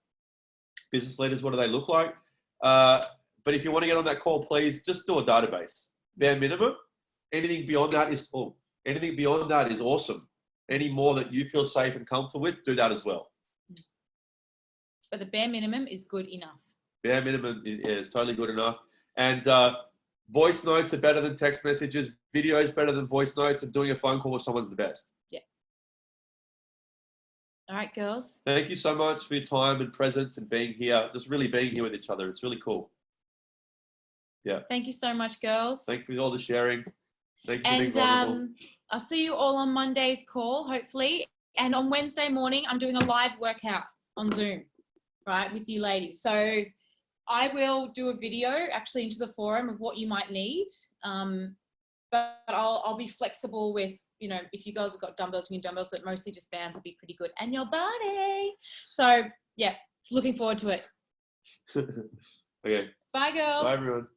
Business leaders, what do they look like? But if you want to get on that call, please just do a database, bare minimum. Anything beyond that is awesome. Any more that you feel safe and comfortable with, do that as well. But the bare minimum is good enough. Bare minimum is totally good enough. And voice notes are better than text messages. Video is better than voice notes, and doing a phone call with someone's the best. Yeah. All right, girls. Thank you so much for your time and presence and being here, just really being here with each other. It's really cool. Yeah. Thank you so much, girls. Thank you for all the sharing. Thank you for And being vulnerable. I'll see you all on Monday's call, hopefully. And on Wednesday morning, I'm doing a live workout on Zoom, right, with you ladies. So I will do a video actually into the forum of what you might need. But I'll be flexible with, you know, if you guys have got dumbbells, you can dumbbells, but mostly just bands will be pretty good. And your body. So yeah, looking forward to it. Okay. Bye, girls. Bye, everyone.